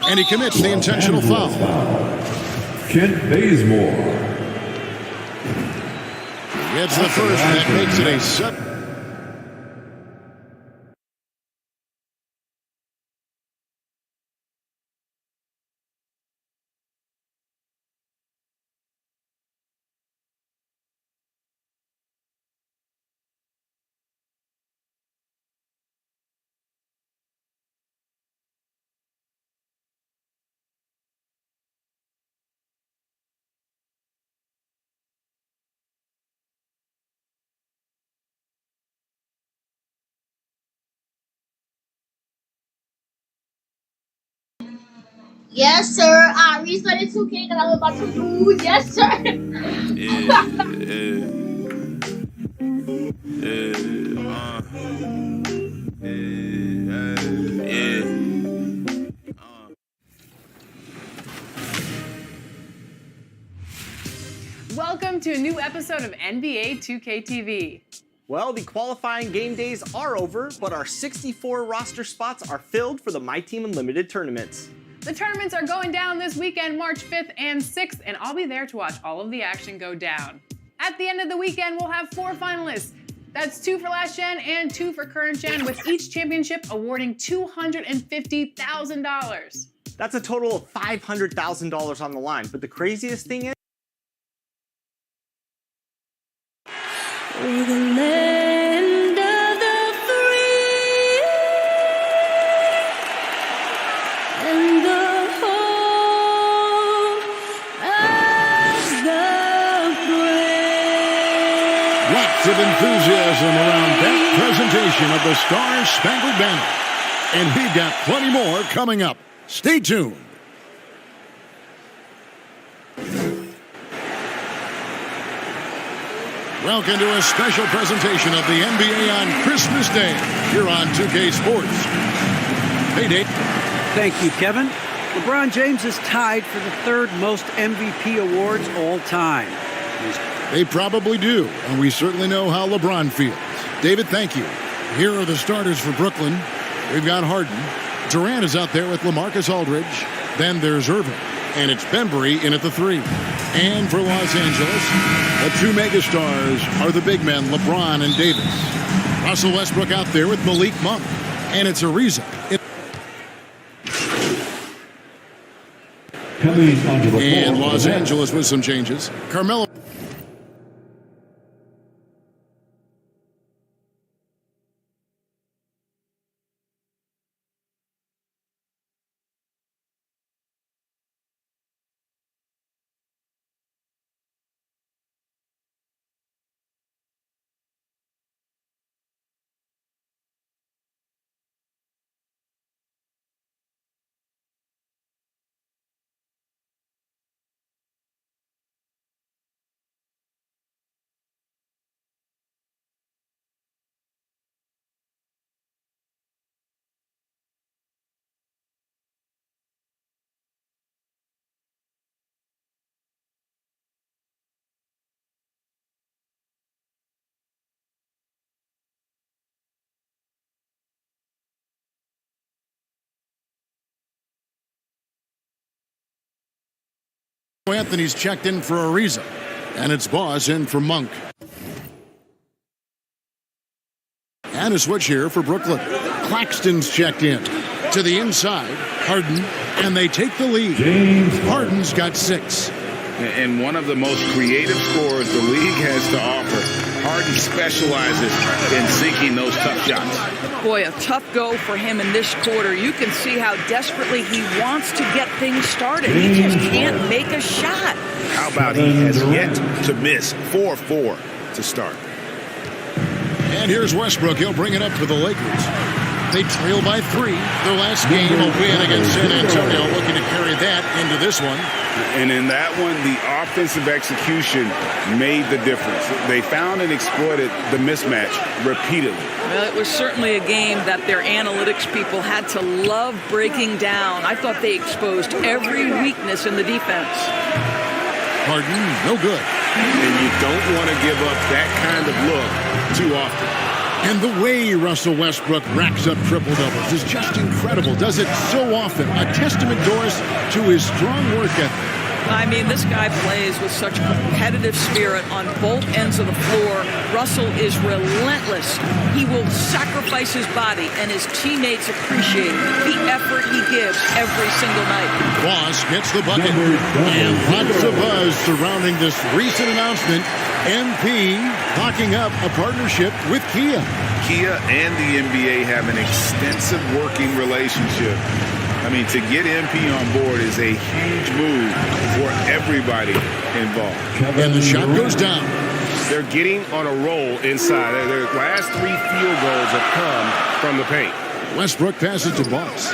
And he commits the intentional foul. Kent Bazemore. Gets the first. That makes it a 7. Yes, sir. I restarted 2K because I'm about to lose. Yes, sir. Welcome to a new episode of NBA 2K TV. Well, the qualifying game days are over, but our 64 roster spots are filled for the My Team Unlimited tournaments. The tournaments are going down this weekend, March 5th and 6th, and I'll be there to watch all of the action go down. At the end of the weekend, we'll have 4 finalists. That's 2 for last gen and 2 for current gen, with each championship awarding $250,000. That's a total of $500,000 on the line, but the craziest thing is we're the land of the free and the home of the brave. Lots of enthusiasm around that presentation of the Star-Spangled Banner. And we've got plenty more coming up. Stay tuned. Welcome to a special presentation of the NBA on Christmas Day here on 2K Sports. Hey, Dave. Thank you, Kevin. LeBron James is tied for the 3rd most MVP awards all time. They probably do, and we certainly know how LeBron feels. David, thank you. Here are the starters for Brooklyn. We've got Harden. Durant is out there with LaMarcus Aldridge. Then there's Irving. And it's Bembry in at the 3. And for Los Angeles, the 2 megastars are the big men, LeBron and Davis. Russell Westbrook out there with Malik Monk. And it's Ariza. And Los Angeles with some changes. Carmelo Anthony's checked in for Ariza, and it's Boss in for Monk. And a switch here for Brooklyn. Claxton's checked in. To the inside, Harden, and they take the lead. Harden's got 6. And one of the most creative scorers the league has to offer. Harden specializes in sinking those tough shots. Boy, a tough go for him in this quarter. You can see how desperately he wants to get things started. He just can't make a shot. How about he has yet to miss 4-4 to start. And here's Westbrook. He'll bring it up for the Lakers. They trail by 3. Their last game, a win against San Antonio, looking to carry that into this one. And in that one, the offensive execution made the difference. They found and exploited the mismatch repeatedly. Well, it was certainly a game that their analytics people had to love breaking down. I thought they exposed every weakness in the defense. Harden, no good. And you don't want to give up that kind of look too often. And the way Russell Westbrook racks up triple-doubles is just incredible. Does it so often. A testament, Doris, to his strong work ethic. I mean, this guy plays with such competitive spirit on both ends of the floor. Russell is relentless. He will sacrifice his body, and his teammates appreciate the effort he gives every single night. Boss gets the bucket. And lots of buzz surrounding this recent announcement. MP locking up a partnership with Kia. Kia and the NBA have an extensive working relationship. I mean, to get MP on board is a huge move for everybody involved. And the shot goes down. They're getting on a roll inside. Their last 3 field goals have come from the paint. Westbrook passes to Boss.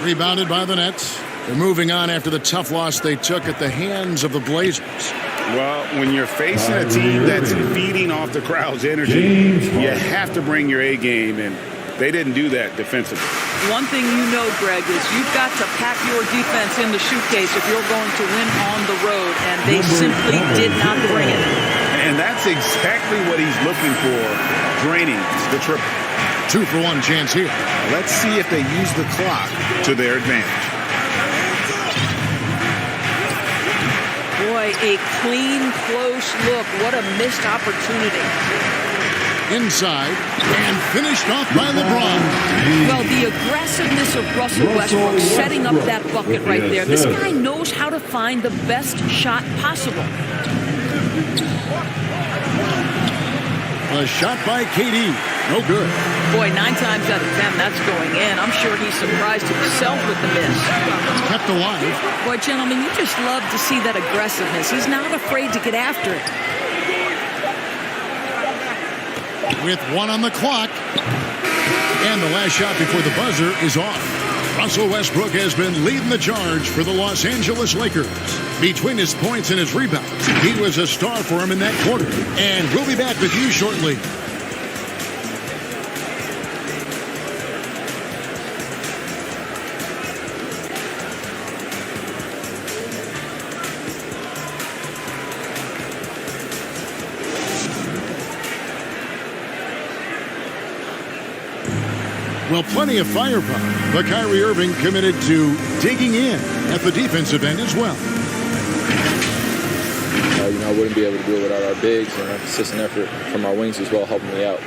Rebounded by the Nets. They're moving on after the tough loss they took at the hands of the Blazers. Well, when you're facing a team that's feeding off the crowd's energy, you have to bring your A game, and they didn't do that defensively. One thing you know, Greg, is you've got to pack your defense in the suitcase if you're going to win on the road, and they simply did not bring it. And that's exactly what he's looking for, draining the triple. 2-for-1 chance here. Let's see if they use the clock to their advantage. Boy, a clean, close look. What a missed opportunity. Inside and finished off by LeBron. Well, the aggressiveness of Russell Westbrook setting up that bucket right there. This guy knows how to find the best shot possible. A shot by KD. No good. Boy, 9 times out of 10, that's going in. I'm sure he's surprised himself with the miss. Kept alive. Boy, gentlemen, you just love to see that aggressiveness. He's not afraid to get after it. With 1 on the clock. And the last shot before the buzzer is off. Russell Westbrook has been leading the charge for the Los Angeles Lakers. Between his points and his rebounds, he was a star for him in that quarter. And we'll be back with you shortly. Well, plenty of firepower, but Kyrie Irving committed to digging in at the defensive end as well. I wouldn't be able to do it without our bigs and our consistent effort from our wings as well, helping me out.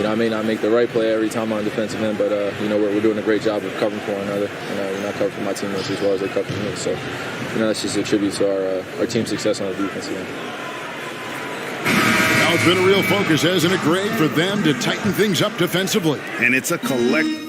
I may not make the right play every time on the defensive end, but we're doing a great job of covering for one another, and I cover for my teammates as well as they cover for me. So, that's just a tribute to our team's success on the defensive end. It's been a real focus, hasn't it, Greg, for them to tighten things up defensively? And it's a collective.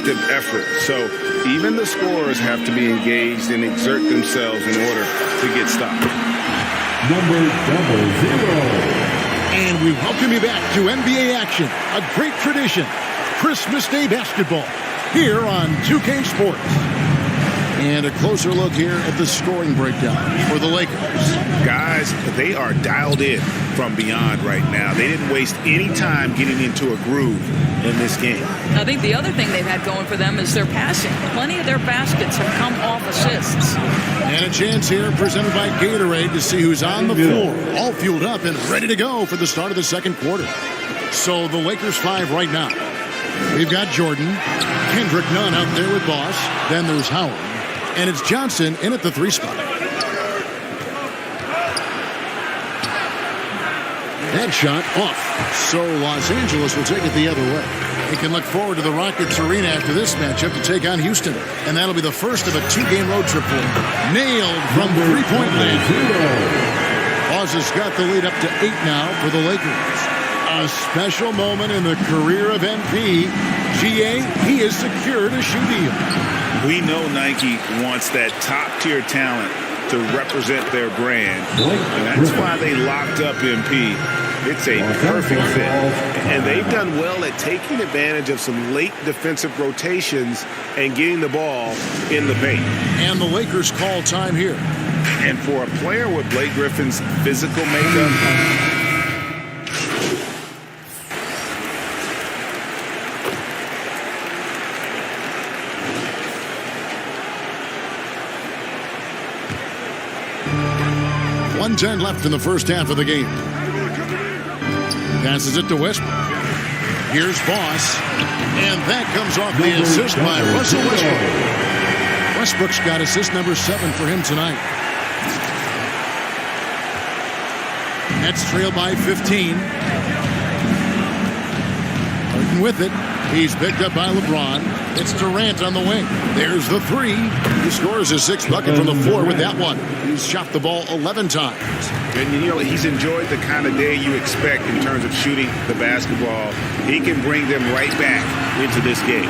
collective effort. So even the scorers have to be engaged and exert themselves in order to get stopped. Number 00. And we welcome you back to NBA action, a great tradition, Christmas Day basketball, here on 2K Sports. And a closer look here at the scoring breakdown for the Lakers. Guys, they are dialed in from beyond right now. They didn't waste any time getting into a groove in this game. I think the other thing they've had going for them is their passing. Plenty of their baskets have come off assists. And a chance here presented by Gatorade to see who's on the floor, all fueled up and ready to go for the start of the second quarter. So the Lakers 5 right now. We've got Jordan, Kendrick Nunn out there with Boss. Then there's Howard. And it's Johnson in at the 3 spot. That shot off. So Los Angeles will take it the other way. They can look forward to the Rockets Arena after this matchup to take on Houston. And that'll be the first of a 2-game road trip for them. Nailed from 3-point land. Boss has got the lead up to 8 now for the Lakers. A special moment in the career of MP. GA, he has secured a shoe deal. We know Nike wants that top-tier talent to represent their brand, and that's why they locked up MP. It's a perfect fit, and they've done well at taking advantage of some late defensive rotations and getting the ball in the paint. And the Lakers call time here. And for a player with Blake Griffin's physical makeup, .110 left in the first half of the game. Passes it to Westbrook. Here's Boss. And that comes off the assist by Russell Westbrook. Westbrook's got assist number 7 for him tonight. Nets trail by 15. Harden with it. He's picked up by LeBron. It's Durant on the wing. There's the 3. He scores his 6th bucket from the floor with that one. He's shot the ball 11 times. And you know, he's enjoyed the kind of day you expect in terms of shooting the basketball. He can bring them right back into this game.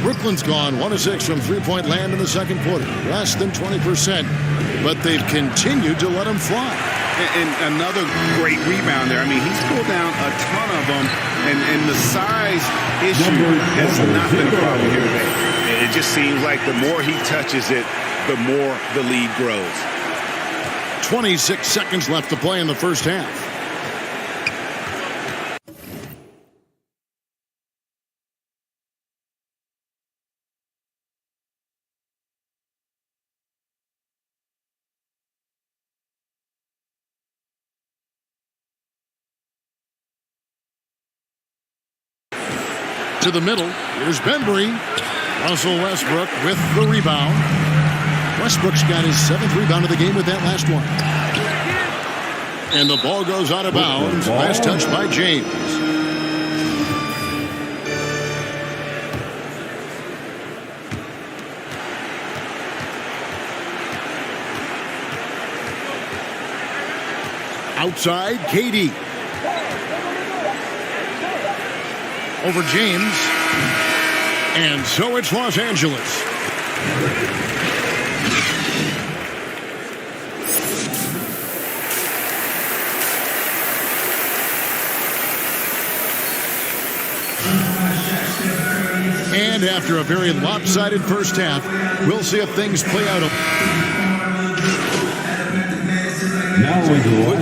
Brooklyn's gone 1 of 6 from 3-point land in the second quarter. Less than 20%. But they've continued to let him fly. And another great rebound there. I mean, he's pulled down a ton of them, and the size issue has not been a problem here today. It just seems like the more he touches it, the more the lead grows. 26 seconds left to play in the first half. To the middle. Here's Bembry. Russell Westbrook with the rebound. Westbrook's got his 7th rebound of the game with that last one. And the ball goes out of bounds. Last touch by James. Outside, KD. Over James. And so it's Los Angeles. And after a very lopsided first half, we'll see if things play out.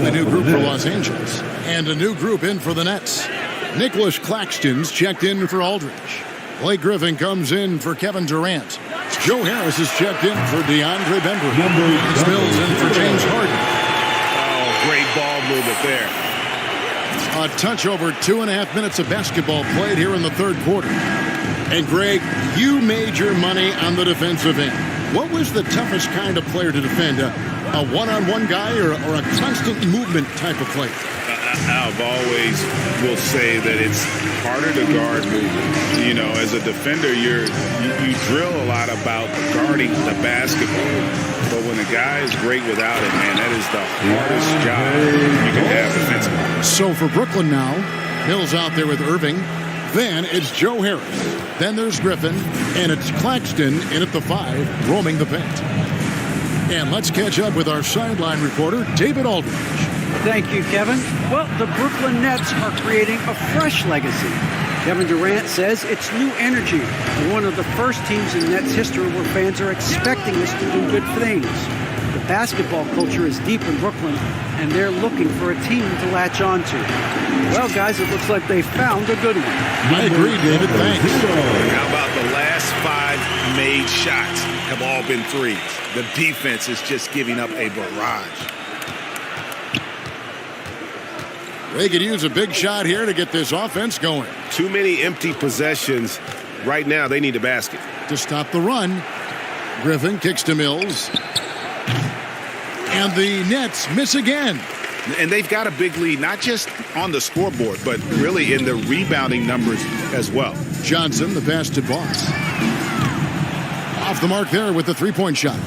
A new group for Los Angeles. And a new group in for the Nets. Nicholas Claxton's checked in for Aldridge. Blake Griffin comes in for Kevin Durant. Joe Harris is checked in for DeAndre Bembry. Mills in for James Harden. Oh, great ball movement there. A touch over 2.5 minutes of basketball played here in the third quarter. And Greg, you made your money on the defensive end. What was the toughest kind of player to defend? A one-on-one guy or a constant movement type of player? I've always will say that it's harder to guard movement. You know, as a defender, you drill a lot about guarding the basketball. But when a guy is great without it, man, that is the hardest job you can have defensively. So for Brooklyn now, Hill's out there with Irving. Then it's Joe Harris. Then there's Griffin. And it's Claxton in at the 5, roaming the paint. And let's catch up with our sideline reporter, David Aldridge. Thank you, Kevin. Well, the Brooklyn Nets are creating a fresh legacy. Kevin Durant says it's new energy. We're one of the first teams in Nets history where fans are expecting us to do good things. The basketball culture is deep in Brooklyn, and they're looking for a team to latch on to. Well, guys, it looks like they found a good one. I agree, David. Thanks. How about the last 5 made shots have all been threes? The defense is just giving up a barrage. They could use a big shot here to get this offense going. Too many empty possessions. Right now, they need a basket. To stop the run, Griffin kicks to Mills. And the Nets miss again. And they've got a big lead, not just on the scoreboard, but really in the rebounding numbers as well. Johnson, the pass to Boss. Off the mark there with the three-point shot.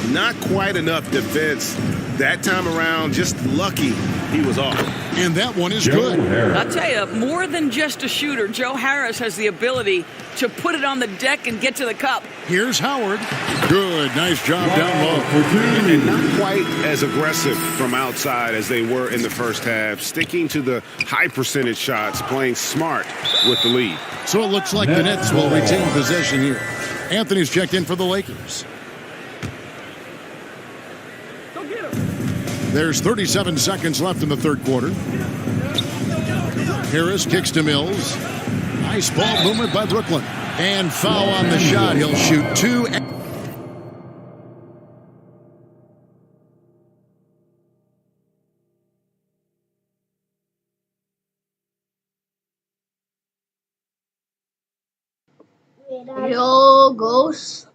Not quite enough defense that time around. Just lucky he was off. And that one is good. I'll tell you, more than just a shooter, Joe Harris has the ability to put it on the deck and get to the cup. Here's Howard. Good. Nice job down low. And not quite as aggressive from outside as they were in the first half. Sticking to the high percentage shots, playing smart with the lead. So it looks like the Nets will retain possession here. Anthony's checked in for the Lakers. There's 37 seconds left in the third quarter. Harris kicks to Mills. Nice ball movement by Brooklyn. And foul on the shot. He'll shoot 2. Yo, Ghost.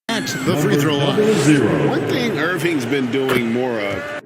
At the free throw line. One thing Irving's been doing more of.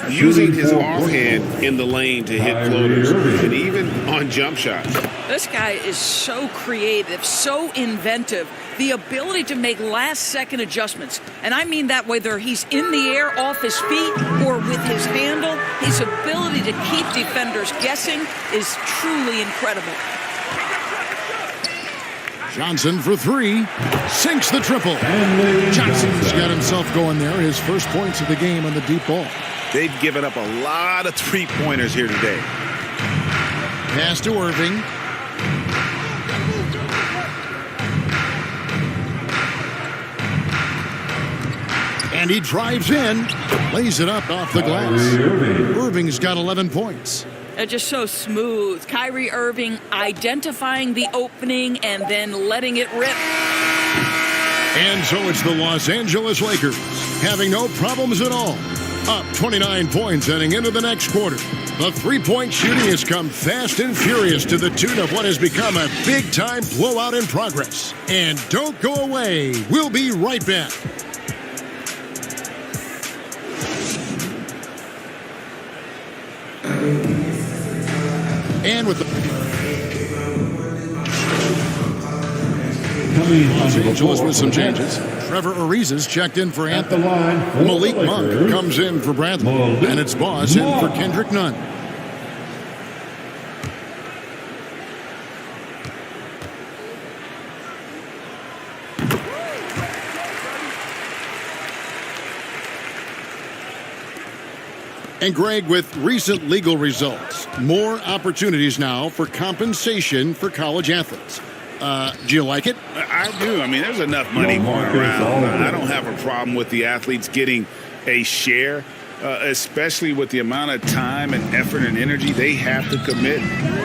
Using his offhand in the lane to hit floaters and even on jump shots. This guy is so creative, so inventive. The ability to make last-second adjustments. And I mean that whether he's in the air off his feet or with his handle, his ability to keep defenders guessing is truly incredible. Johnson for 3. Sinks the triple. Johnson's got himself going there. His first points of the game on the deep ball. They've given up a lot of three-pointers here today. Pass to Irving. And he drives in, lays it up off the glass. Irving's got 11 points. They're just so smooth. Kyrie Irving identifying the opening and then letting it rip. And so it's the Los Angeles Lakers having no problems at all. Up 29 points heading into the next quarter. The three-point shooting has come fast and furious to the tune of what has become a big-time blowout in progress. And don't go away. We'll be right back. And with the Los Angeles with some changes. Trevor Ariza's checked in for Anthony. Malik Monk comes in for Bradley. And it's Boss in for Kendrick Nunn. And Greg, with recent legal results, more opportunities now for compensation for college athletes. Do you like it? I do. I mean, there's enough money going around. I don't have a problem with the athletes getting a share, especially with the amount of time and effort and energy they have to commit.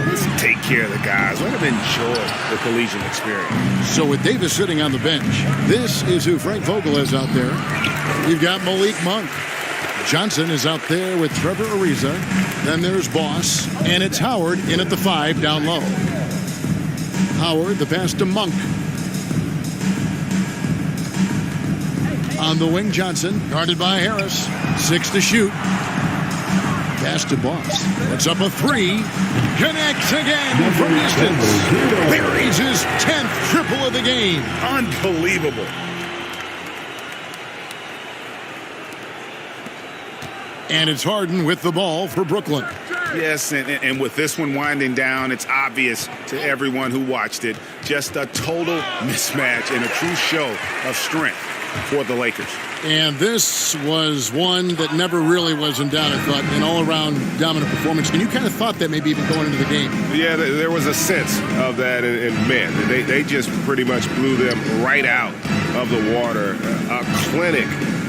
Let's take care of the guys. Let them enjoy the collegiate experience. So with Davis sitting on the bench, this is who Frank Vogel is out there. You've got Malik Monk. Johnson is out there with Trevor Ariza. Then there's Boss. And it's Howard in at the 5 down low. Howard, the pass to Monk. On the wing, Johnson, guarded by Harris. 6 to shoot. Pass to Boss. Puts up a 3. Connects again from distance. Buries his 10th triple of the game. Unbelievable. And it's Harden with the ball for Brooklyn. Yes, and with this one winding down, it's obvious to everyone who watched it. Just a total mismatch and a true show of strength for the Lakers. And this was one that never really was in doubt, I thought, an all-around dominant performance. And you kind of thought that maybe even going into the game. Yeah, there was a sense of that in men. They just pretty much blew them right out of the water. A clinic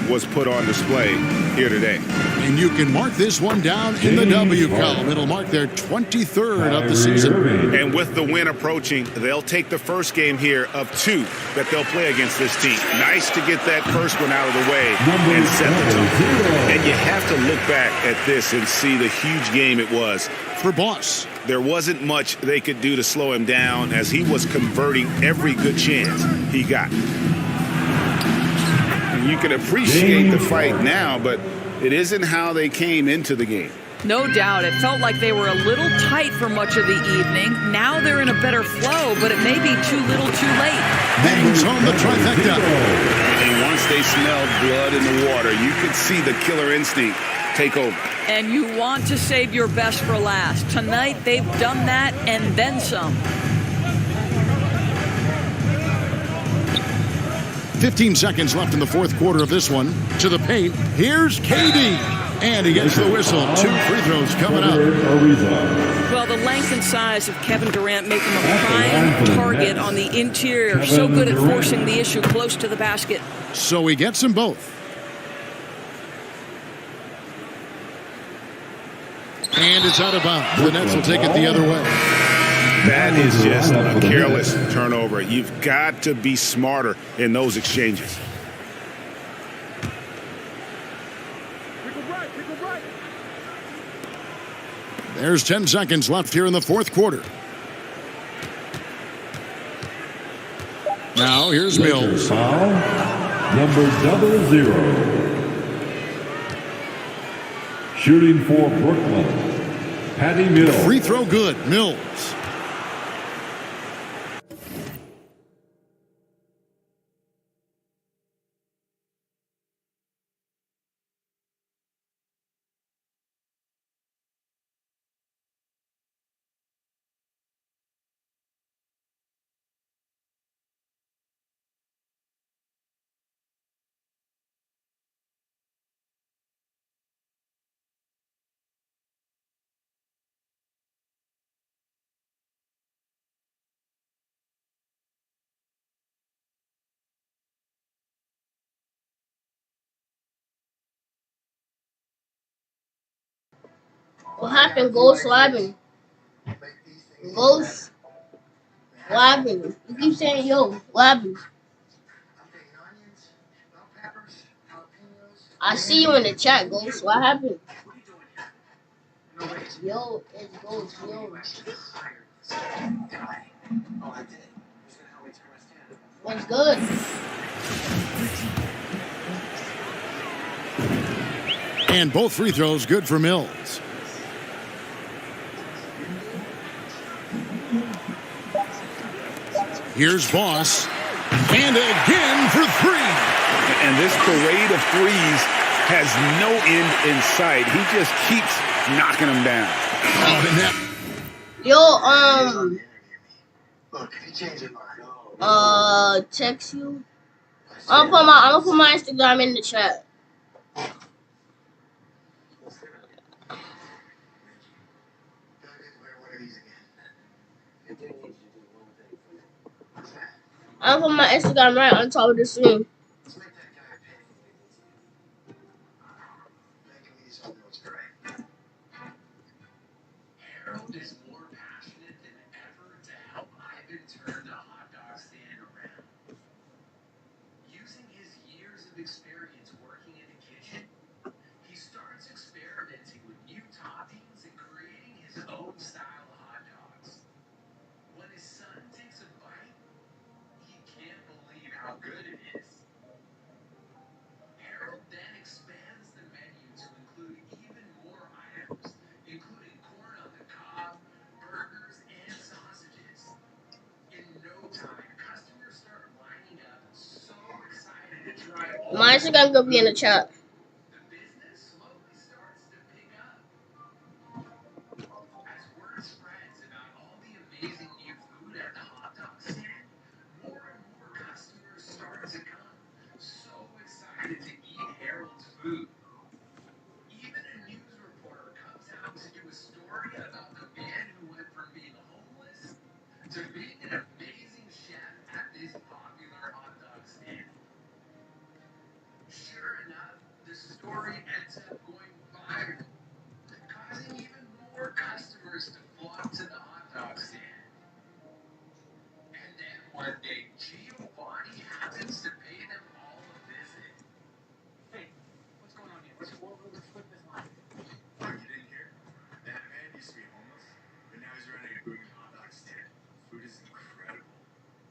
was put on display here today. And you can mark this one down in the W column. It'll mark their 23rd of the season. And with the win approaching, they'll take the first game here of 2 that they'll play against this team. Nice to get that first one out of the way and set the tone. And you have to look back at this and see the huge game it was for Boss. There wasn't much they could do to slow him down as he was converting every good chance he got. And you can appreciate the fight now, but it isn't how they came into the game. No doubt. It felt like they were a little tight for much of the evening. Now they're in a better flow, but it may be too little too late. Bangs on the trifecta. And once they smelled blood in the water, you could see the killer instinct take over. And you want to save your best for last. Tonight, they've done that and then some. 15 seconds left in the fourth quarter of this one. To the paint. Here's KD. And he gets the whistle. 2 free throws coming up. Well, the length and size of Kevin Durant make him a prime target on the interior. So good at forcing the issue close to the basket. So he gets them both. And it's out of bounds. The Nets will take it the other way. That is just a careless turnover. You've got to be smarter in those exchanges. There's 10 seconds left here in the fourth quarter. Now here's Mills. Foul, number 00. Shooting for Brooklyn, Patty Mills. Free throw good, Mills. What happened? Ghost Robin. Ghost Robin. You keep saying yo, Robin. I see you in the chat, Ghost. What happened? Yo, it's Ghost. Yo. What's good? And both free throws good for Mills. Here's Boss. And again for three. And this parade of threes has no end in sight. He just keeps knocking them down. Oh, and that. Yo, text you. I'm gonna put my Instagram in the chat. I'm gonna put my Instagram right on top of the screen. Harold is more passionate than ever to help Ivan turn the hot dog stand around. Using his years of experience working in the kitchen, he starts experimenting with new toppings and creating his own style of hot dogs. When his son takes a bite, he can't believe how good it is. Harold then expands the menu to include even more items, including corn on the cob, burgers, and sausages. In no time, customers start lining up, so excited to try all My Instagram gonna be in the chat. the business slowly starts to pick up. As word spreads about all the amazing new food at the hot dog stand, more and more customers start to come, so excited to eat Harold's food. Even a news reporter comes out to do a story about the man who went from being homeless to being an amazing chef at this popular hot dog stand. Sure enough, the story ends up going viral, causing even more customers to flock to the hot dog stand. And then one day, Giovanni happens to pay them all a visit. Hey, what's going on here? Let's flip this line. Oh, you didn't hear? That man used to be homeless, but now he's running a booming hot dog stand. Food is incredible.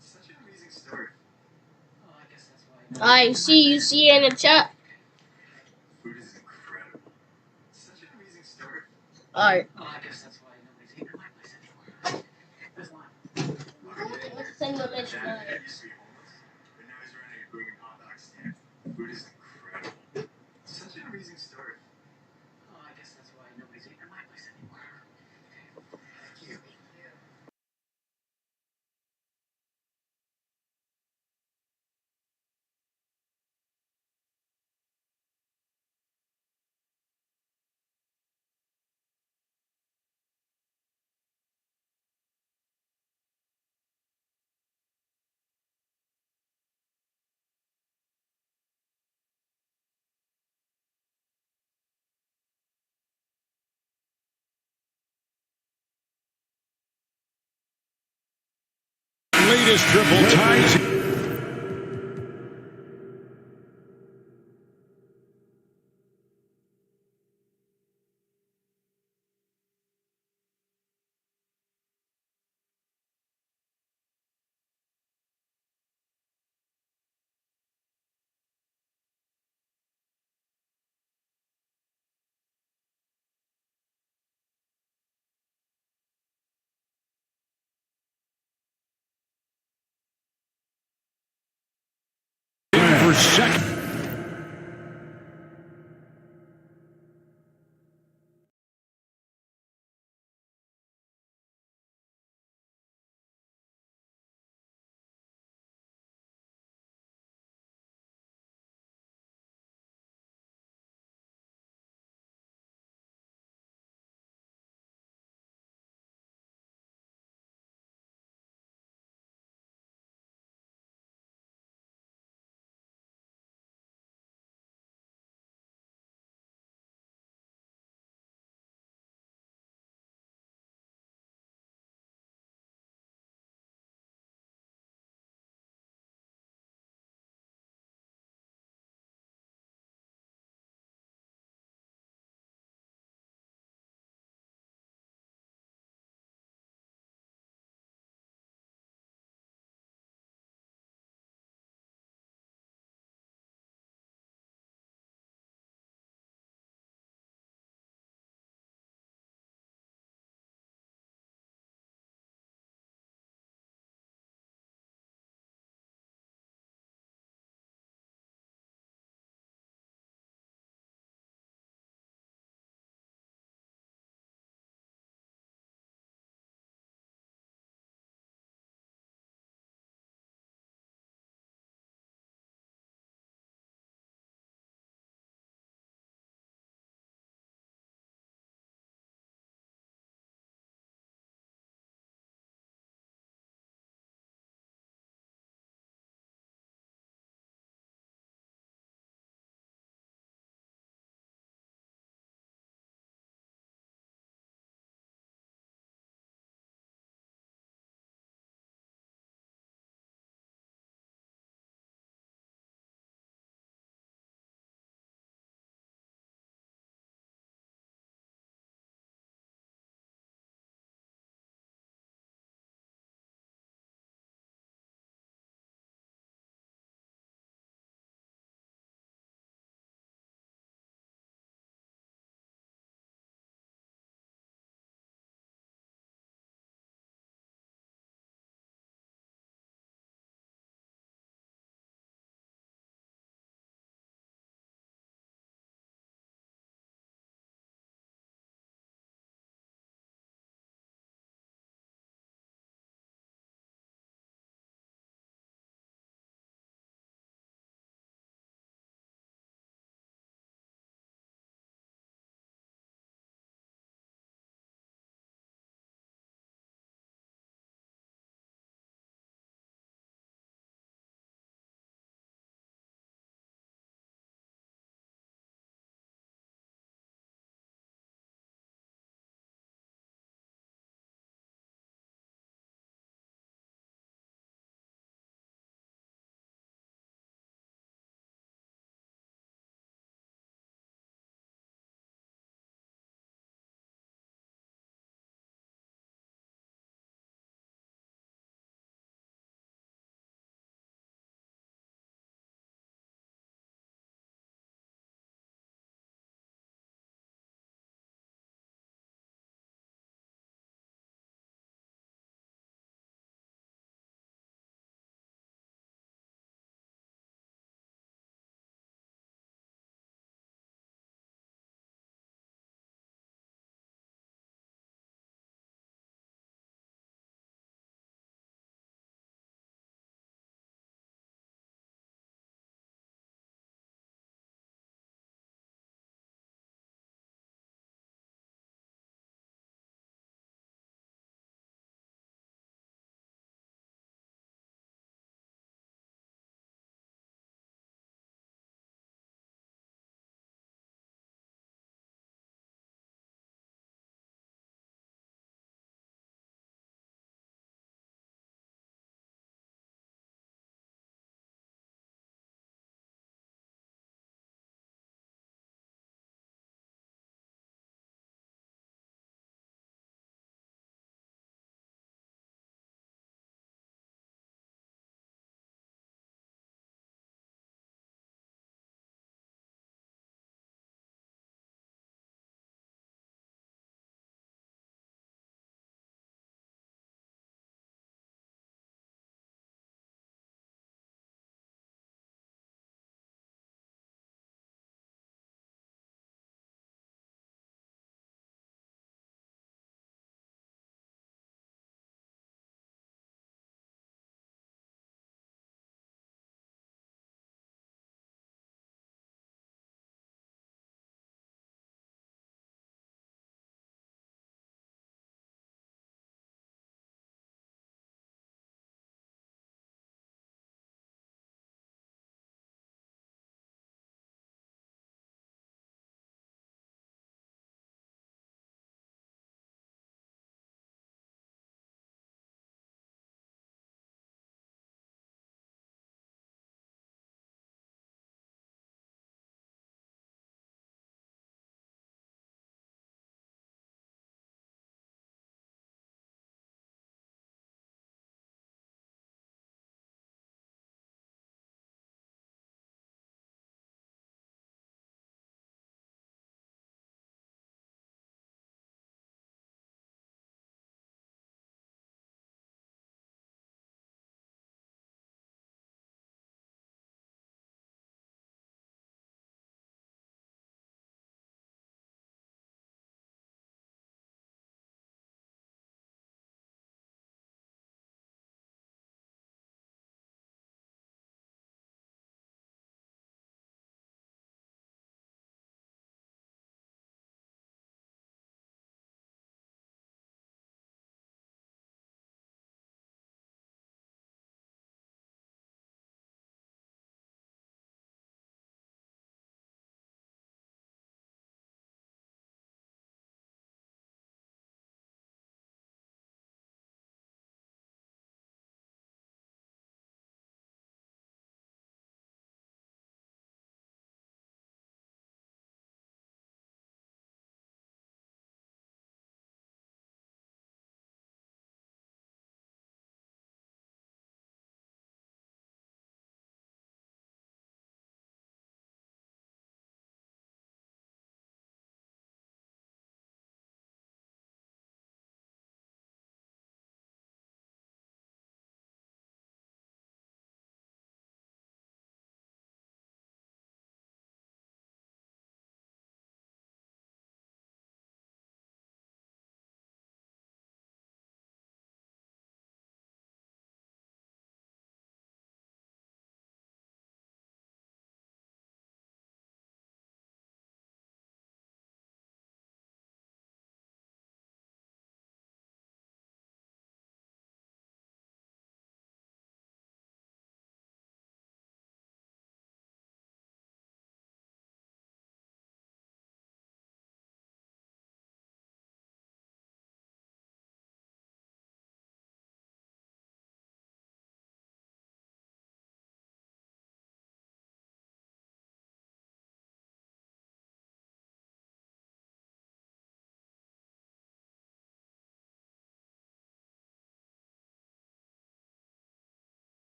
Such an amazing story. Oh, I guess that's why. I see you see it in the chat. Food is incredible. Such an amazing story. Alright. Oh, I guess that's why nobody's eating my place anymore. This line. Let's send a message. That man used to be homeless, but now he's running a booming hot dog stand. Food is incredible. Such an amazing story. Oh, I guess that's why nobody's eating my place anymore. Thank you. Latest triple ties. For second.